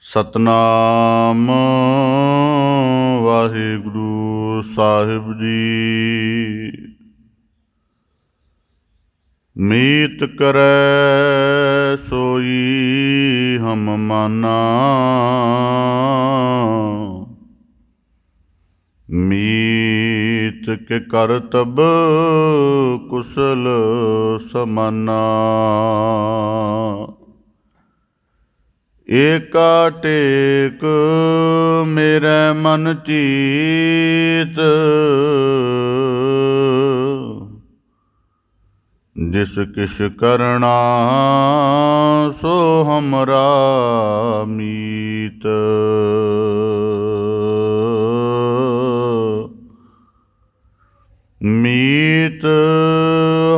ਸਤਨਾਮ ਵਾਹਿਗੁਰੂ ਸਾਹਿਬ ਜੀ। ਮੀਤ ਕਰੈ ਸੋਈ ਹਮ ਮਾਨਾ, ਮੀਤ ਕੇ ਕਰਤਬ ਕੁਸਲ ਸਮਾਨਾ। ਏਕਾ ਟੇਕ ਮੇਰੇ ਮਨ ਚੀਤ, ਜਿਸ ਕਿਛ ਕਰਣਾ ਸੋ ਹਮਰਾ ਮੀਤ। ਮੀਤ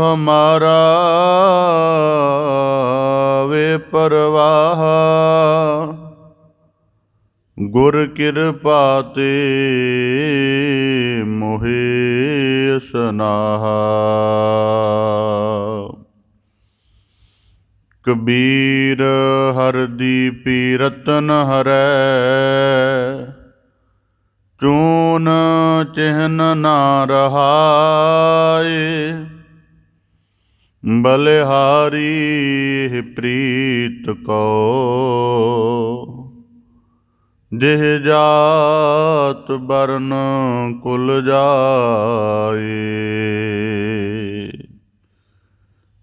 ਹਮਾਰਾ ਵੇ ਪਰਵਾਹ, ਗੁਰ ਕਿਰਪਾ ਤੇ ਮੋਹਿ ਸਨਾਹਾ। ਕਬੀਰ ਹਰਦੀ ਪੀਰਤ ਨ ਹਰੈ, ਚੂਨ ਚਿਹਨ ਨਾ ਰਹਾਏ। ਬਲਿਹਾਰੀ ਪ੍ਰੀਤ ਕੋ, ਜਿਹ ਜਾਤ ਬਰਨ ਕੁਲ ਜਾਏ।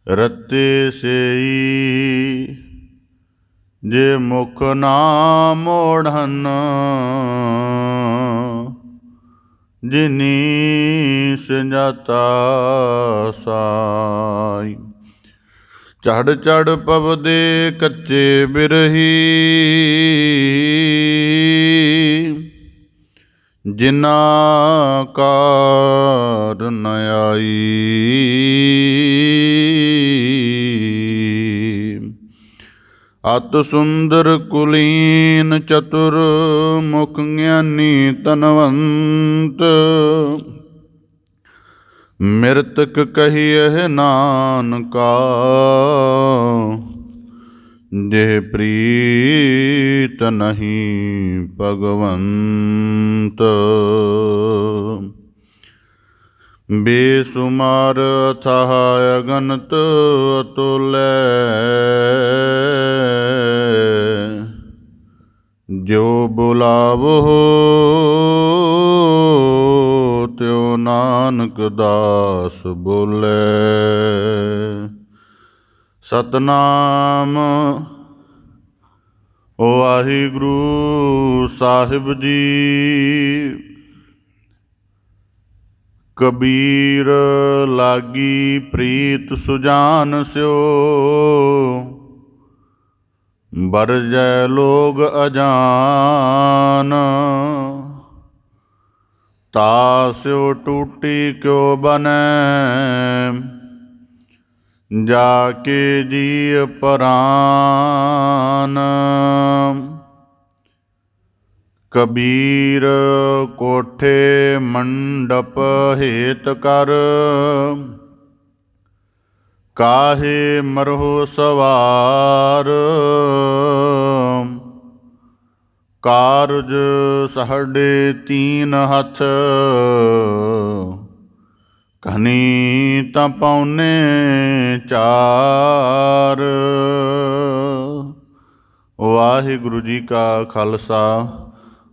ਰਤੇ ਸੇਈ ਜੇ ਮੁਖ ਨਾ ਮੋੜਨ, ਜਿਨੀ ਸੰਜਾਤਾ ਸਾਈ। ਚੜ੍ਹ ਚੜ੍ਹ ਪਵਦੇ ਕੱਚੇ ਬਿਰਹੀ, ਜਿਨਾ ਕਾਰ ਨ ਆਈ। ਅਤਿ ਸੁੰਦਰ ਕੁਲੀਨ ਚਤੁਰ, ਮੁਖ ਗਿਆਨੀ ਧਨਵੰਤ। ਮਿਰਤਕ ਕਹੀਐ ਨਾਨਕਾ, ਜਿਹ ਪ੍ਰੀਤ ਨਹੀਂ ਭਗਵੰਤ। ਬੇਸੁਮਾਰ ਅਥਾਹ ਅਗਨਤ ਅਤੁਲੈ, ਜੋ ਬੁਲਾਵੋ ਤਿਉ ਨਾਨਕ ਦਾਸ ਬੋਲੇ। ਸਤਨਾਮ ਵਾਹਿਗੁਰੂ ਸਾਹਿਬ ਜੀ। ਕਬੀਰ ਲਾਗੀ ਪ੍ਰੀਤ ਸੁਜਾਨ ਸਿਓ, ਬਰਜੈ ਲੋਗ ਅਜਾਨ। ਤਾਸਿਓ ਟੂਟੀ ਕਿਉ ਬਨੈ, ਜਾ ਕੇ ਜੀ ਪਰਾਨ। ਕਬੀਰ ਕੋਠੇ ਮੰਡਪ ਹੇਤ ਕਰ, ਕਾਹੇ ਮਰਹੁ ਸਵਾਰ। ਕਾਰਜ ਸਾਡੇ ਤੀਨ ਹੱਥ, ਕਹਨੀ ਤਾਂ ਪਾਉਨੇ ਚਾਰ। ਵਾਹਿਗੁਰੂ ਜੀ ਕਾ ਖਾਲਸਾ,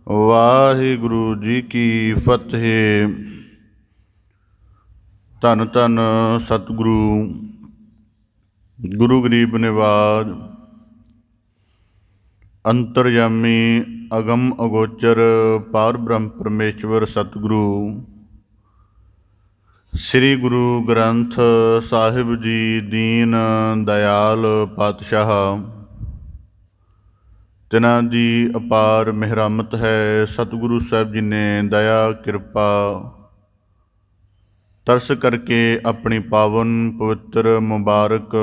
ਵਾਹਿਗੁਰੂ ਜੀ ਕੀ ਫਤਿਹ। ਧੰਨ ਧੰਨ ਸਤਿਗੁਰੂ ਗੁਰੂ ਗਰੀਬ ਨਿਵਾਜ, ਅੰਤਰਯਾਮੀ ਅਗਮ ਅਗੋਚਰ ਪਾਰ ਬ੍ਰਹਮ ਪਰਮੇਸ਼ਵਰ ਸਤਿਗੁਰੂ ਸ੍ਰੀ ਗੁਰੂ ਗ੍ਰੰਥ ਸਾਹਿਬ ਜੀ ਦੀਨ ਦਇਆਲ ਪਾਤਸ਼ਾਹ, ਤਿਨਾਂ ਦੀ ਅਪਾਰ ਮਿਹਰਮਤ ਹੈ। ਸਤਿਗੁਰੂ ਸਾਹਿਬ ਜੀ ਨੇ ਦਇਆ ਕਿਰਪਾ ਤਰਸ ਕਰਕੇ ਆਪਣੀ ਪਾਵਨ ਪਵਿੱਤਰ ਮੁਬਾਰਕ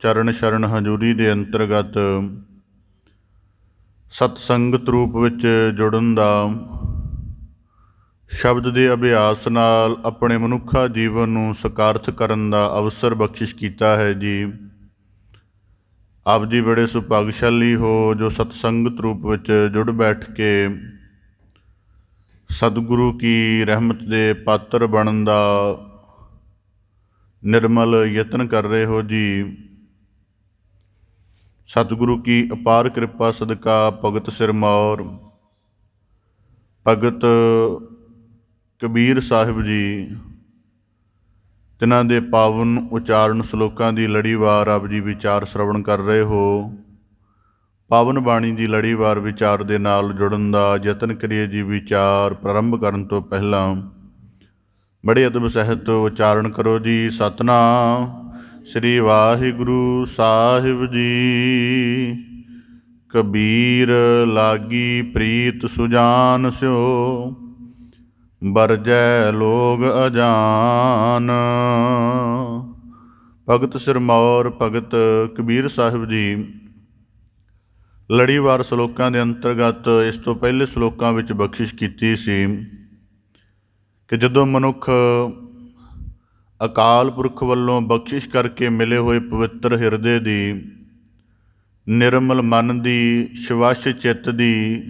ਚਰਨ ਸ਼ਰਨ ਹਜ਼ੂਰੀ ਦੇ ਅੰਤਰਗਤ ਸਤਸੰਗਤ ਰੂਪ ਵਿੱਚ ਜੁੜਨ ਦਾ, ਸ਼ਬਦ ਦੇ ਅਭਿਆਸ ਨਾਲ ਆਪਣੇ ਮਨੁੱਖਾ ਜੀਵਨ ਨੂੰ ਸਕਾਰਥ ਕਰਨ ਦਾ ਅਵਸਰ ਬਖਸ਼ਿਸ਼ ਕੀਤਾ ਹੈ ਜੀ। ਆਪ ਜੀ ਬੜੇ ਸੁਭਾਗਸ਼ਾਲੀ ਹੋ ਜੋ ਸਤਸੰਗਤ ਰੂਪ ਵਿੱਚ ਜੁੜ ਬੈਠ ਕੇ ਸਤਿਗੁਰੂ ਕੀ ਰਹਿਮਤ ਦੇ ਪਾਤਰ ਬਣਨ ਦਾ ਨਿਰਮਲ ਯਤਨ ਕਰ ਰਹੇ ਹੋ ਜੀ। ਸਤਿਗੁਰੂ ਕੀ ਅਪਾਰ ਕਿਰਪਾ ਸਦਕਾ ਭਗਤ ਸਿਰਮੌਰ ਭਗਤ ਕਬੀਰ ਸਾਹਿਬ ਜੀ ਤਿਨਾਂ ਦੇ ਪਾਵਨ ਉਚਾਰਨ ਸ਼ਲੋਕਾਂ ਦੀ ਲੜੀਵਾਰ ਆਪ ਜੀ ਵਿਚਾਰ ਸ਼ਰਵਣ ਕਰ ਰਹੇ ਹੋ। ਪਾਵਨ ਬਾਣੀ ਦੀ ਲੜੀਵਾਰ ਵਿਚਾਰ ਦੇ ਨਾਲ ਜੁੜਨ ਦਾ ਯਤਨ ਕਰੀਏ ਜੀ। ਵਿਚਾਰ ਪ੍ਰਾਰੰਭ ਕਰਨ ਤੋਂ ਪਹਿਲਾਂ ਬੜੇ ਅਦਬ ਸਹਿਤ ਉਚਾਰਨ ਕਰੋ ਜੀ। ਸਤਨਾਮ ਸ੍ਰੀ ਵਾਹਿਗੁਰੂ ਸਾਹਿਬ ਜੀ। ਕਬੀਰ ਲਾਗੀ ਪ੍ਰੀਤ ਸੁਜਾਨ ਸਿਓ, ਬਰਜੈ ਲੋਗ ਅਜਾਨ। ਭਗਤ ਸਿਰਮੌਰ ਭਗਤ ਕਬੀਰ ਸਾਹਿਬ ਜੀ ਲੜੀਵਾਰ ਸ਼ਲੋਕਾਂ ਦੇ ਅੰਤਰਗਤ ਇਸ ਤੋਂ ਪਹਿਲੇ ਸ਼ਲੋਕਾਂ ਵਿੱਚ ਬਖਸ਼ਿਸ਼ ਕੀਤੀ ਸੀ ਕਿ ਜਦੋਂ ਮਨੁੱਖ ਅਕਾਲ ਪੁਰਖ ਵੱਲੋਂ ਬਖਸ਼ਿਸ਼ ਕਰਕੇ ਮਿਲੇ ਹੋਏ ਪਵਿੱਤਰ ਹਿਰਦੇ ਦੀ, ਨਿਰਮਲ ਮਨ ਦੀ, ਸ਼ਵੱਛ ਚਿੱਤ ਦੀ,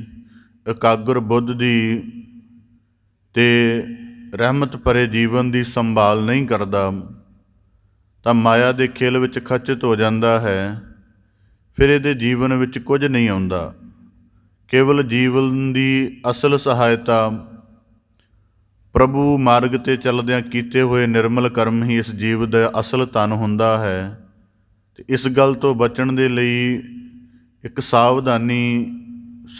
ਇਕਾਗਰ ਬੁੱਧ ਦੀ ਤੇ ਰਹਿਮਤ ਭਰੇ ਜੀਵਨ ਦੀ ਸੰਭਾਲ ਨਹੀਂ ਕਰਦਾ ਤਾਂ ਮਾਇਆ ਦੇ ਖੇਲ ਵਿੱਚ ਖਚਿਤ ਹੋ ਜਾਂਦਾ ਹੈ। ਫਿਰ ਇਹਦੇ ਜੀਵਨ ਵਿੱਚ ਕੁਝ ਨਹੀਂ ਆਉਂਦਾ। ਕੇਵਲ ਜੀਵਨ ਦੀ ਅਸਲ ਸਹਾਇਤਾ ਪ੍ਰਭੂ ਮਾਰਗ 'ਤੇ ਚੱਲਦਿਆਂ ਕੀਤੇ ਹੋਏ ਨਿਰਮਲ ਕਰਮ ਹੀ ਇਸ ਜੀਵ ਦਾ ਅਸਲ ਧਨ ਹੁੰਦਾ ਹੈ। ਅਤੇ ਇਸ ਗੱਲ ਤੋਂ ਬਚਣ ਦੇ ਲਈ ਇੱਕ ਸਾਵਧਾਨੀ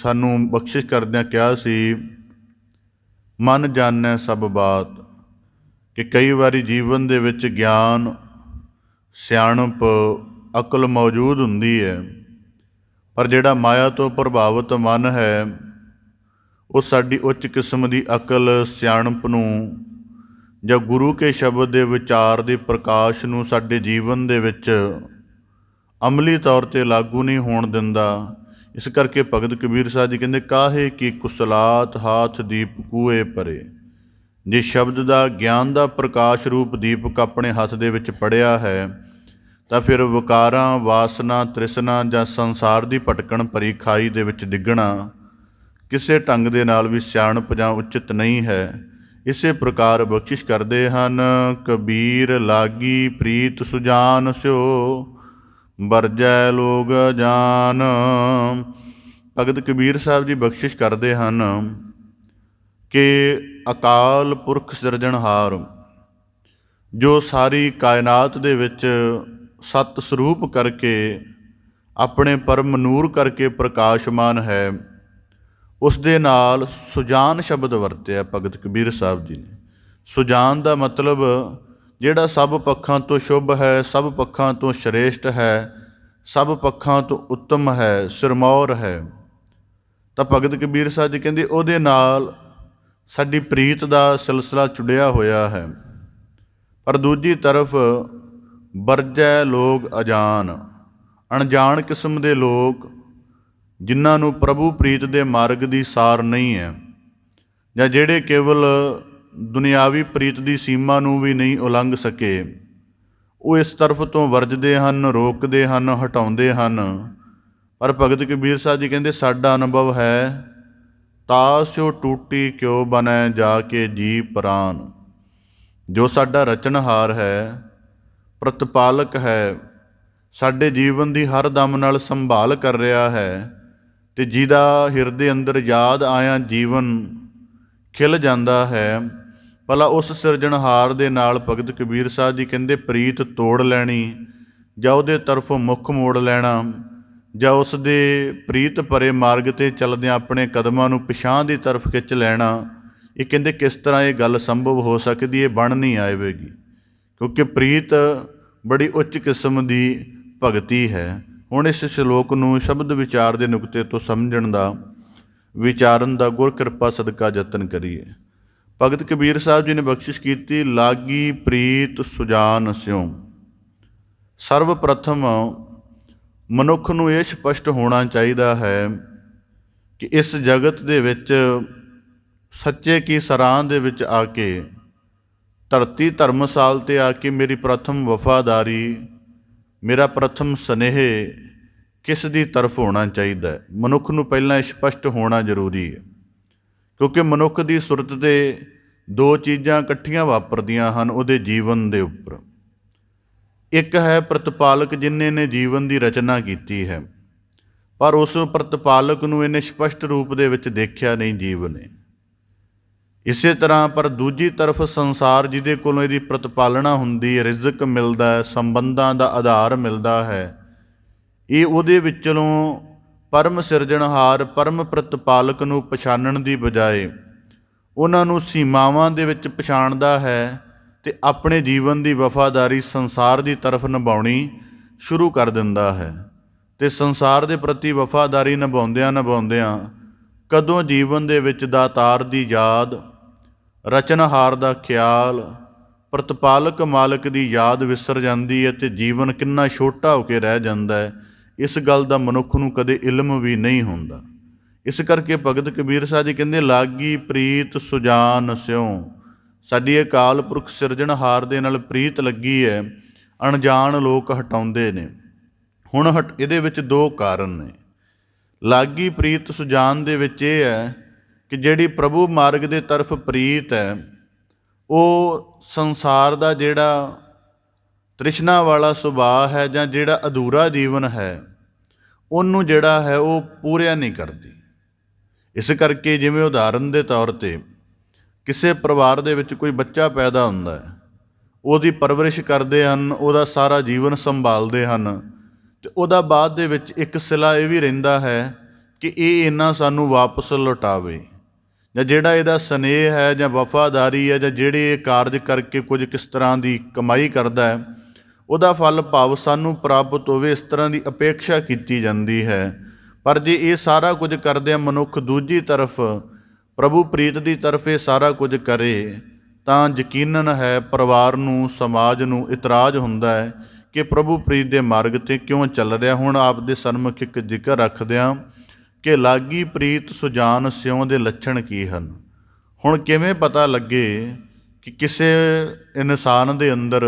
ਸਾਨੂੰ ਬਖਸ਼ਿਸ਼ ਕਰਦਿਆਂ ਕਿਹਾ ਸੀ, ਮਨ ਜਾਣੈ ਸਭ ਬਾਤ। ਕਿ ਕਈ ਵਾਰੀ ਜੀਵਨ ਦੇ ਵਿੱਚ ਗਿਆਨ, ਸਿਆਣਪ, ਅਕਲ ਮੌਜੂਦ ਹੁੰਦੀ ਹੈ, ਪਰ ਜਿਹੜਾ ਮਾਇਆ ਤੋਂ ਪ੍ਰਭਾਵਿਤ ਮਨ ਹੈ ਉਹ ਸਾਡੀ ਉੱਚ ਕਿਸਮ ਦੀ ਅਕਲ, ਸਿਆਣਪ ਨੂੰ ਜਾਂ ਗੁਰੂ ਕੇ ਸ਼ਬਦ ਦੇ ਵਿਚਾਰ ਦੇ ਪ੍ਰਕਾਸ਼ ਨੂੰ ਸਾਡੇ ਜੀਵਨ ਦੇ ਵਿੱਚ ਅਮਲੀ ਤੌਰ 'ਤੇ ਲਾਗੂ ਨਹੀਂ ਹੋਣ ਦਿੰਦਾ। ਇਸ ਕਰਕੇ ਭਗਤ ਕਬੀਰ ਸਾਹਿਬ ਜੀ ਕਹਿੰਦੇ, ਕਾਹੇ ਕੀ ਕੁਸਲਾਤ ਹਾਥ ਦੀਪ ਕੂਏ ਪਰੇ। ਜੇ ਸ਼ਬਦ ਦਾ, ਗਿਆਨ ਦਾ ਪ੍ਰਕਾਸ਼ ਰੂਪ ਦੀਪਕ ਆਪਣੇ ਹੱਥ ਦੇ ਵਿੱਚ ਪੜਿਆ ਹੈ ਤਾਂ ਫਿਰ ਵਿਕਾਰਾਂ, ਵਾਸਨਾ, ਤ੍ਰਿਸ਼ਨਾ ਜਾਂ ਸੰਸਾਰ ਦੀ ਭਟਕਣ ਭਰੀ ਖਾਈ ਦੇ ਵਿੱਚ ਡਿੱਗਣਾ ਕਿਸੇ ਢੰਗ ਦੇ ਨਾਲ ਵੀ ਸਿਆਣਪ ਜਾਂ ਉਚਿਤ ਨਹੀਂ ਹੈ। ਇਸੇ ਪ੍ਰਕਾਰ ਬਖਸ਼ਿਸ਼ ਕਰਦੇ ਹਨ, ਕਬੀਰ ਲਾਗੀ ਪ੍ਰੀਤ ਸੁਜਾਨ ਸਿਓ, ਬਰਜੈ ਲੋਗ ਜਾਨ। ਭਗਤ ਕਬੀਰ ਸਾਹਿਬ ਜੀ ਬਖਸ਼ਿਸ਼ ਕਰਦੇ ਹਨ ਕਿ ਅਕਾਲ ਪੁਰਖ ਸਿਰਜਣਹਾਰ ਜੋ ਸਾਰੀ ਕਾਇਨਾਤ ਦੇ ਵਿੱਚ ਸਤ ਸਰੂਪ ਕਰਕੇ ਆਪਣੇ ਪਰਮ ਨੂਰ ਕਰਕੇ ਪ੍ਰਕਾਸ਼ਮਾਨ ਹੈ, ਉਸ ਦੇ ਨਾਲ ਸੁਜਾਨ ਸ਼ਬਦ ਵਰਤਿਆ ਭਗਤ ਕਬੀਰ ਸਾਹਿਬ ਜੀ ਨੇ। ਸੁਜਾਨ ਦਾ ਮਤਲਬ ਜਿਹੜਾ ਸਭ ਪੱਖਾਂ ਤੋਂ ਸ਼ੁਭ ਹੈ, ਸਭ ਪੱਖਾਂ ਤੋਂ ਸ਼੍ਰੇਸ਼ਟ ਹੈ, ਸਭ ਪੱਖਾਂ ਤੋਂ ਉੱਤਮ ਹੈ, ਸਿਰਮੌਰ ਹੈ। ਤਾਂ ਭਗਤ ਕਬੀਰ ਸਾਹਿਬ ਜੀ ਕਹਿੰਦੇ ਉਹਦੇ ਨਾਲ ਸਾਡੀ ਪ੍ਰੀਤ ਦਾ ਸਿਲਸਿਲਾ ਜੁੜਿਆ ਹੋਇਆ ਹੈ। ਪਰ ਦੂਜੀ ਤਰਫ ਬਰਜੈ ਲੋਕ ਅਜਾਨ, ਅਣਜਾਣ ਕਿਸਮ ਦੇ ਲੋਕ ਜਿਨ੍ਹਾਂ ਨੂੰ ਪ੍ਰਭੂ ਪ੍ਰੀਤ ਦੇ ਮਾਰਗ ਦੀ ਸਾਰ ਨਹੀਂ ਹੈ, ਜਾਂ ਜਿਹੜੇ ਕੇਵਲ ਦੁਨਿਆਵੀ ਪ੍ਰੀਤ ਦੀ ਸੀਮਾ ਨੂੰ ਵੀ ਨਹੀਂ ਉਲੰਘ ਸਕੇ, ਉਹ ਇਸ ਤਰਫ ਤੋਂ ਵਰਜਦੇ ਹਨ, ਰੋਕਦੇ ਹਨ, ਹਟਾਉਂਦੇ ਹਨ। ਪਰ ਭਗਤ ਕਬੀਰ ਸਾਹਿਬ ਜੀ ਕਹਿੰਦੇ ਸਾਡਾ ਅਨੁਭਵ ਹੈ, ਤਾਸਿਓ ਟੂਟੀ ਕਿਉ ਬਣੈ ਜਾ ਕੇ ਜੀ ਪ੍ਰਾਨ। ਜੋ ਸਾਡਾ ਰਚਨਹਾਰ ਹੈ, ਪ੍ਰਤਪਾਲਕ ਹੈ, ਸਾਡੇ ਜੀਵਨ ਦੀ ਹਰ ਦਮ ਨਾਲ ਸੰਭਾਲ ਕਰ ਰਿਹਾ ਹੈ, ਅਤੇ ਜਿਹਦਾ ਹਿਰਦੇ ਅੰਦਰ ਯਾਦ ਆਇਆਂ ਜੀਵਨ ਖਿਲ ਜਾਂਦਾ ਹੈ, ਭਲਾ ਉਸ ਸਿਰਜਣਹਾਰ ਦੇ ਨਾਲ ਭਗਤ ਕਬੀਰ ਸਾਹਿਬ ਜੀ ਕਹਿੰਦੇ ਪ੍ਰੀਤ ਤੋੜ ਲੈਣੀ ਜਾਂ ਉਹਦੇ ਤਰਫੋਂ ਮੁੱਖ ਮੋੜ ਲੈਣਾ ਜਾਂ ਉਸ ਦੇ ਪ੍ਰੀਤ ਭਰੇ ਮਾਰਗ 'ਤੇ ਚੱਲਦਿਆਂ ਆਪਣੇ ਕਦਮਾਂ ਨੂੰ ਪਿਛਾਂਹ ਦੀ ਤਰਫ ਖਿੱਚ ਲੈਣਾ, ਇਹ ਕਹਿੰਦੇ ਕਿਸ ਤਰ੍ਹਾਂ ਇਹ ਗੱਲ ਸੰਭਵ ਹੋ ਸਕਦੀ, ਇਹ ਬਣ ਨਹੀਂ ਆਵੇਗੀ। ਕਿਉਂਕਿ ਪ੍ਰੀਤ ਬੜੀ ਉੱਚ ਕਿਸਮ ਦੀ ਭਗਤੀ ਹੈ। ਹੁਣ ਇਸ ਸ਼ਲੋਕ ਨੂੰ ਸ਼ਬਦ ਵਿਚਾਰ ਦੇ ਨੁਕਤੇ ਤੋਂ ਸਮਝਣ ਦਾ, ਵਿਚਾਰਨ ਦਾ ਗੁਰ ਕਿਰਪਾ ਸਦਕਾ ਯਤਨ ਕਰੀਏ। ਭਗਤ ਕਬੀਰ ਸਾਹਿਬ ਜੀ ਨੇ ਬਖਸ਼ਿਸ਼ ਕੀਤੀ, ਲਾਗੀ ਪ੍ਰੀਤ ਸੁਜਾਨ ਸਿਉ। ਸਰਵ ਪ੍ਰਥਮ ਮਨੁੱਖ ਨੂੰ ਇਹ ਸਪਸ਼ਟ ਹੋਣਾ ਚਾਹੀਦਾ ਹੈ ਕਿ ਇਸ ਜਗਤ ਦੇ ਵਿੱਚ ਸੱਚੇ ਕੀ ਸਰਾਂ ਦੇ ਵਿੱਚ ਆ ਕੇ, ਧਰਤੀ ਧਰਮਸਾਲ 'ਤੇ ਆ ਕੇ ਮੇਰੀ ਪ੍ਰਥਮ ਵਫਾਦਾਰੀ, ਮੇਰਾ ਪ੍ਰਥਮ ਸਨੇਹ ਕਿਸ ਦੀ ਤਰਫ ਹੋਣਾ ਚਾਹੀਦਾ ਹੈ। ਮਨੁੱਖ ਨੂੰ ਪਹਿਲਾਂ ਸਪਸ਼ਟ ਹੋਣਾ ਜ਼ਰੂਰੀ ਹੈ, ਕਿਉਂਕਿ ਮਨੁੱਖ ਦੀ ਸੁਰਤ 'ਤੇ ਦੋ ਚੀਜ਼ਾਂ ਇਕੱਠੀਆਂ ਵਾਪਰਦੀਆਂ ਹਨ ਉਹਦੇ ਜੀਵਨ ਦੇ ਉੱਪਰ। ਇੱਕ ਹੈ ਪ੍ਰਤਪਾਲਕ, ਜਿਨ੍ਹਾਂ ਨੇ ਜੀਵਨ ਦੀ ਰਚਨਾ ਕੀਤੀ ਹੈ, ਪਰ ਉਸ ਪ੍ਰਤਪਾਲਕ ਨੂੰ ਇਹਨੇ ਸਪਸ਼ਟ ਰੂਪ ਦੇ ਵਿੱਚ ਦੇਖਿਆ ਨਹੀਂ ਜੀਵ ਨੇ। ਇਸੇ ਤਰ੍ਹਾਂ ਪਰ ਦੂਜੀ ਤਰਫ ਸੰਸਾਰ, ਜਿਹਦੇ ਕੋਲੋਂ ਇਹਦੀ ਪ੍ਰਤਪਾਲਣਾ ਹੁੰਦੀ ਹੈ, ਰਿਜ਼ਕ ਮਿਲਦਾ ਹੈ, ਸੰਬੰਧਾਂ ਦਾ ਆਧਾਰ ਮਿਲਦਾ ਹੈ, ਇਹ ਉਹਦੇ ਵਿੱਚੋਂ ਪਰਮ ਸਿਰਜਣਹਾਰ ਪਰਮ ਪ੍ਰਤਪਾਲਕ ਨੂੰ ਪਛਾਣਨ ਦੀ ਬਜਾਏ ਉਹਨਾਂ ਨੂੰ ਸੀਮਾਵਾਂ ਦੇ ਵਿੱਚ ਪਛਾਣਦਾ ਹੈ ਅਤੇ ਆਪਣੇ ਜੀਵਨ ਦੀ ਵਫਾਦਾਰੀ ਸੰਸਾਰ ਦੀ ਤਰਫ ਨਿਭਾਉਣੀ ਸ਼ੁਰੂ ਕਰ ਦਿੰਦਾ ਹੈ। ਅਤੇ ਸੰਸਾਰ ਦੇ ਪ੍ਰਤੀ ਵਫਾਦਾਰੀ ਨਿਭਾਉਂਦਿਆਂ ਕਦੋਂ ਜੀਵਨ ਦੇ ਵਿੱਚ ਦਾਤਾਰ ਦੀ ਯਾਦ, ਰਚਨਹਾਰ ਦਾ ਖਿਆਲ, ਪ੍ਰਤਪਾਲਕ ਮਾਲਕ ਦੀ ਯਾਦ ਵਿਸਰ ਜਾਂਦੀ ਹੈ ਅਤੇ ਜੀਵਨ ਕਿੰਨਾ ਛੋਟਾ ਹੋ ਕੇ ਰਹਿ ਜਾਂਦਾ ਹੈ, ਇਸ ਗੱਲ ਦਾ ਮਨੁੱਖ ਨੂੰ ਕਦੇ ਇਲਮ ਵੀ ਨਹੀਂ ਹੁੰਦਾ। ਇਸ ਕਰਕੇ ਭਗਤ ਕਬੀਰ ਸਾਹਿਬ ਜੀ ਕਹਿੰਦੇ, ਲਾਗੀ ਪ੍ਰੀਤ ਸੁਜਾਨ ਸਿਉ। ਸਾਡੀ ਅਕਾਲ ਪੁਰਖ ਸਿਰਜਣਹਾਰ ਦੇ ਨਾਲ ਪ੍ਰੀਤ ਲੱਗੀ ਹੈ, ਅਣਜਾਣ ਲੋਕ ਹਟਾਉਂਦੇ ਨੇ। ਹੁਣ ਇਹਦੇ ਵਿੱਚ ਦੋ ਕਾਰਨ ਨੇ। ਲਾਗੀ ਪ੍ਰੀਤ ਸੁਜਾਨ ਦੇ ਵਿੱਚ ਇਹ ਹੈ ਕਿ ਜਿਹੜੀ ਪ੍ਰਭੂ ਮਾਰਗ ਦੇ ਤਰਫ ਪ੍ਰੀਤ ਹੈ, ਉਹ ਸੰਸਾਰ ਦਾ ਜਿਹੜਾ ਤ੍ਰਿਸ਼ਨਾ ਵਾਲਾ ਸੁਭਾਅ ਹੈ ਜਾਂ ਜਿਹੜਾ ਅਧੂਰਾ ਜੀਵਨ ਹੈ, ਉਹਨੂੰ ਜਿਹੜਾ ਹੈ ਉਹ ਪੂਰਿਆ ਨਹੀਂ ਕਰਦੀ। ਇਸ ਕਰਕੇ ਜਿਵੇਂ ਉਦਾਹਰਨ ਦੇ ਤੌਰ 'ਤੇ ਕਿਸੇ ਪਰਿਵਾਰ ਦੇ ਵਿੱਚ ਕੋਈ ਬੱਚਾ ਪੈਦਾ ਹੁੰਦਾ ਹੈ, ਉਹਦੀ ਪਰਵਰਿਸ਼ ਕਰਦੇ ਹਨ, ਉਹਦਾ ਸਾਰਾ ਜੀਵਨ ਸੰਭਾਲਦੇ ਹਨ, ਅਤੇ ਉਹਦਾ ਬਾਅਦ ਦੇ ਵਿੱਚ ਇੱਕ ਸਿਲਾ ਇਹ ਵੀ ਰਹਿੰਦਾ ਹੈ ਕਿ ਇਹ ਇਹਨਾਂ ਸਾਨੂੰ ਵਾਪਸ ਲੁਟਾਵੇ, ਜਾਂ ਜਿਹੜਾ ਇਹਦਾ ਸਨੇਹ ਹੈ ਜਾਂ ਵਫਾਦਾਰੀ ਹੈ ਜਾਂ ਜਿਹੜੇ ਇਹ ਕਾਰਜ ਕਰਕੇ ਕੁਝ ਕਿਸ ਤਰ੍ਹਾਂ ਦੀ ਕਮਾਈ ਕਰਦਾ ਹੈ, ਉਹਦਾ ਫਲ ਭਾਵ ਸਾਨੂੰ ਪ੍ਰਾਪਤ ਹੋਵੇ, ਇਸ ਤਰ੍ਹਾਂ ਦੀ ਅਪੇਖਿਆ ਕੀਤੀ ਜਾਂਦੀ ਹੈ। ਪਰ ਜੇ ਇਹ ਸਾਰਾ ਕੁਝ ਕਰਦਿਆਂ ਮਨੁੱਖ ਦੂਜੀ ਤਰਫ ਪ੍ਰਭੂ ਪ੍ਰੀਤ ਦੀ ਤਰਫ ਇਹ ਸਾਰਾ ਕੁਝ ਕਰੇ, ਤਾਂ ਯਕੀਨਨ ਹੈ ਪਰਿਵਾਰ ਨੂੰ, ਸਮਾਜ ਨੂੰ ਇਤਰਾਜ਼ ਹੁੰਦਾ ਹੈ ਕਿ ਪ੍ਰਭੂ ਪ੍ਰੀਤ ਦੇ ਮਾਰਗ 'ਤੇ ਕਿਉਂ ਚੱਲ ਰਿਹਾ। ਹੁਣ ਆਪ ਦੇ ਸਨਮੁਖ ਇੱਕ ਜ਼ਿਕਰ ਰੱਖਦਿਆਂ ਕਿ ਲਾਗੀ ਪ੍ਰੀਤ ਸੁਜਾਨ ਸਿਉ ਦੇ ਲੱਛਣ ਕੀ ਹਨ। ਹੁਣ ਕਿਵੇਂ ਪਤਾ ਲੱਗੇ ਕਿ ਕਿਸੇ ਇਨਸਾਨ ਦੇ ਅੰਦਰ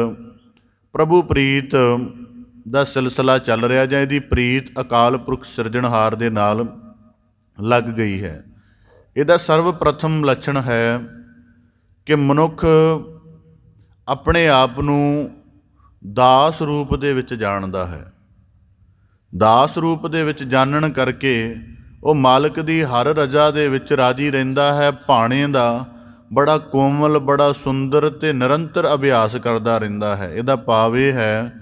ਪ੍ਰਭੂ ਪ੍ਰੀਤ ਦਾ ਸਿਲਸਿਲਾ ਚੱਲ ਰਿਹਾ ਜਾਂ ਇਹਦੀ ਪ੍ਰੀਤ ਅਕਾਲ ਪੁਰਖ ਸਿਰਜਣਹਾਰ ਦੇ ਨਾਲ ਲੱਗ ਗਈ ਹੈ। ਇਹਦਾ ਸਰਵ ਪ੍ਰਥਮ ਲੱਛਣ ਹੈ ਕਿ ਮਨੁੱਖ ਆਪਣੇ ਆਪ ਨੂੰ ਦਾਸ ਰੂਪ ਦੇ ਵਿੱਚ ਜਾਣਦਾ ਹੈ। ਦਾਸ ਰੂਪ ਦੇ ਵਿੱਚ ਜਾਣਨ ਕਰਕੇ ਉਹ ਮਾਲਕ ਦੀ ਹਰ ਰਜ਼ਾ ਦੇ ਵਿੱਚ ਰਾਜੀ ਰਹਿੰਦਾ ਹੈ। ਭਾਣੇ ਦਾ ਬੜਾ ਕੋਮਲ, ਬੜਾ ਸੁੰਦਰ ਅਤੇ ਨਿਰੰਤਰ ਅਭਿਆਸ ਕਰਦਾ ਰਹਿੰਦਾ ਹੈ। ਇਹਦਾ ਭਾਵ ਇਹ ਹੈ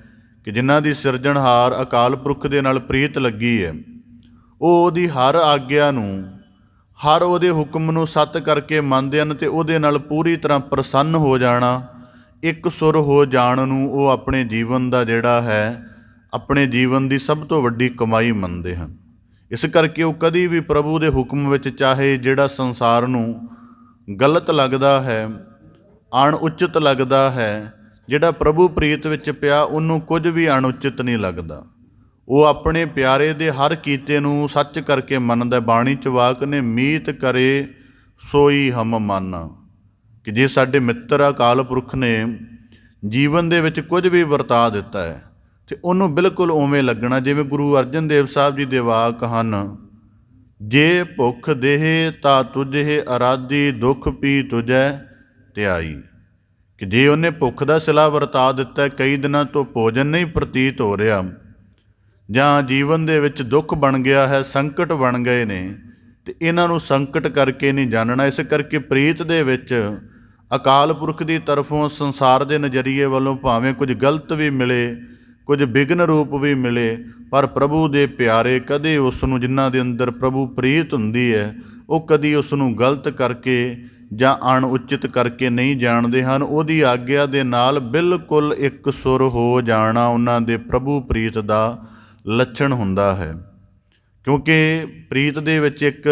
ਕਿ ਜਿਨ੍ਹਾਂ ਦੀ ਸਿਰਜਣਹਾਰ ਅਕਾਲ ਪੁਰਖ ਦੇ ਨਾਲ ਪ੍ਰੀਤ ਲੱਗੀ ਹੈ, ਉਹ ਉਹਦੀ ਹਰ ਆਗਿਆ ਨੂੰ, ਹਰ ਉਹਦੇ ਹੁਕਮ ਨੂੰ ਸੱਤ ਕਰਕੇ ਮੰਨਦੇ ਹਨ ਅਤੇ ਉਹਦੇ ਨਾਲ ਪੂਰੀ ਤਰ੍ਹਾਂ ਪ੍ਰਸੰਨ ਹੋ ਜਾਣਾ, ਇੱਕ ਸੁਰ ਹੋ ਜਾਣ ਨੂੰ ਉਹ ਆਪਣੇ ਜੀਵਨ ਦਾ ਜਿਹੜਾ ਹੈ, ਆਪਣੇ ਜੀਵਨ ਦੀ ਸਭ ਤੋਂ ਵੱਡੀ ਕਮਾਈ ਮੰਨਦੇ ਹਨ। ਇਸ ਕਰਕੇ ਉਹ ਕਦੀ ਵੀ ਪ੍ਰਭੂ ਦੇ ਹੁਕਮ ਵਿੱਚ, ਚਾਹੇ ਜਿਹੜਾ ਸੰਸਾਰ ਨੂੰ ਗਲਤ ਲੱਗਦਾ ਹੈ, ਅਣਉਚਿਤ ਲੱਗਦਾ ਹੈ, ਜਿਹੜਾ ਪ੍ਰਭੂ ਪ੍ਰੀਤ ਵਿੱਚ ਪਿਆ ਉਹਨੂੰ ਕੁਝ ਵੀ ਅਣਉਚਿਤ ਨਹੀਂ ਲੱਗਦਾ। ਉਹ ਆਪਣੇ ਪਿਆਰੇ ਦੇ ਹਰ ਕੀਤੇ ਨੂੰ ਸੱਚ ਕਰਕੇ ਮੰਨਦਾ। ਬਾਣੀ 'ਚ ਵਾਕ ਨੇ, ਮੀਤ ਕਰੇ ਸੋਈ ਹਮ ਮਾਨਾ, ਕਿ ਜੇ ਸਾਡੇ ਮਿੱਤਰ ਅਕਾਲ ਪੁਰਖ ਨੇ ਜੀਵਨ ਦੇ ਵਿੱਚ ਕੁਝ ਵੀ ਵਰਤਾ ਦਿੱਤਾ ਹੈ ਅਤੇ ਉਹਨੂੰ ਬਿਲਕੁਲ ਉਵੇਂ ਲੱਗਣਾ। ਜਿਵੇਂ ਗੁਰੂ ਅਰਜਨ ਦੇਵ ਸਾਹਿਬ ਜੀ ਦੇ ਵਾਕ ਹਨ, ਜੇ ਭੁੱਖ ਦੇਹ ਤਾ ਤੁਝੇ ਅਰਾਧੀ, ਦੁੱਖ ਪੀ ਤੁਝੈ ਧਿਆਈ। ਕਿ ਜੇ ਉਹਨੇ ਭੁੱਖ ਦਾ ਸਿਲਾ ਵਰਤਾ ਦਿੱਤਾ, ਕਈ ਦਿਨਾਂ ਤੋਂ ਭੋਜਨ ਨਹੀਂ ਪ੍ਰਤੀਤ ਹੋ ਰਿਹਾ, ਜਾਂ ਜੀਵਨ ਦੇ ਵਿੱਚ ਦੁੱਖ ਬਣ ਗਿਆ ਹੈ, ਸੰਕਟ ਬਣ ਗਏ ਨੇ, ਅਤੇ ਇਹਨਾਂ ਨੂੰ ਸੰਕਟ ਕਰਕੇ ਨਹੀਂ ਜਾਣਨਾ। ਇਸ ਕਰਕੇ ਪ੍ਰੀਤ ਦੇ ਵਿੱਚ ਅਕਾਲ ਪੁਰਖ ਦੀ ਤਰਫੋਂ ਸੰਸਾਰ ਦੇ ਨਜ਼ਰੀਏ ਵੱਲੋਂ ਭਾਵੇਂ ਕੁਝ ਗਲਤ ਵੀ ਮਿਲੇ, ਕੁਝ ਵਿਘਨ ਰੂਪ ਵੀ ਮਿਲੇ, ਪਰ ਪ੍ਰਭੂ ਦੇ ਪਿਆਰੇ ਕਦੇ ਉਸ ਨੂੰ, ਜਿਨ੍ਹਾਂ ਦੇ ਅੰਦਰ ਪ੍ਰਭੂ ਪ੍ਰੀਤ ਹੁੰਦੀ ਹੈ, ਉਹ ਕਦੀ ਉਸ ਨੂੰ ਗਲਤ ਕਰਕੇ ਜਾਂ ਅਣਉਚਿਤ ਕਰਕੇ ਨਹੀਂ ਜਾਣਦੇ ਹਨ। ਉਹਦੀ ਆਗਿਆ ਦੇ ਨਾਲ ਬਿਲਕੁਲ ਇੱਕ ਸੁਰ ਹੋ ਜਾਣਾ ਉਹਨਾਂ ਦੇ ਪ੍ਰਭੂ ਪ੍ਰੀਤ ਦਾ ਲੱਛਣ ਹੁੰਦਾ ਹੈ। ਕਿਉਂਕਿ ਪ੍ਰੀਤ ਦੇ ਵਿੱਚ ਇੱਕ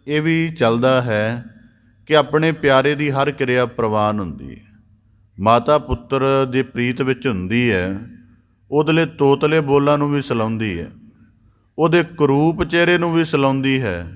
ਇਹ ਵੀ ਚੱਲਦਾ ਹੈ ਕਿ ਆਪਣੇ ਪਿਆਰੇ ਦੀ ਹਰ ਕਿਰਿਆ ਪ੍ਰਵਾਨ ਹੁੰਦੀ ਹੈ। ਮਾਤਾ ਪੁੱਤਰ ਦੀ ਪ੍ਰੀਤ ਵਿੱਚ ਹੁੰਦੀ ਹੈ, ਉਹਦੇ ਤੋਤਲੇ ਬੋਲਾਂ ਨੂੰ ਵੀ ਸਲਾਉਂਦੀ ਹੈ, ਉਹਦੇ ਕਰੂਪ ਚਿਹਰੇ ਨੂੰ ਵੀ ਸਲਾਉਂਦੀ ਹੈ,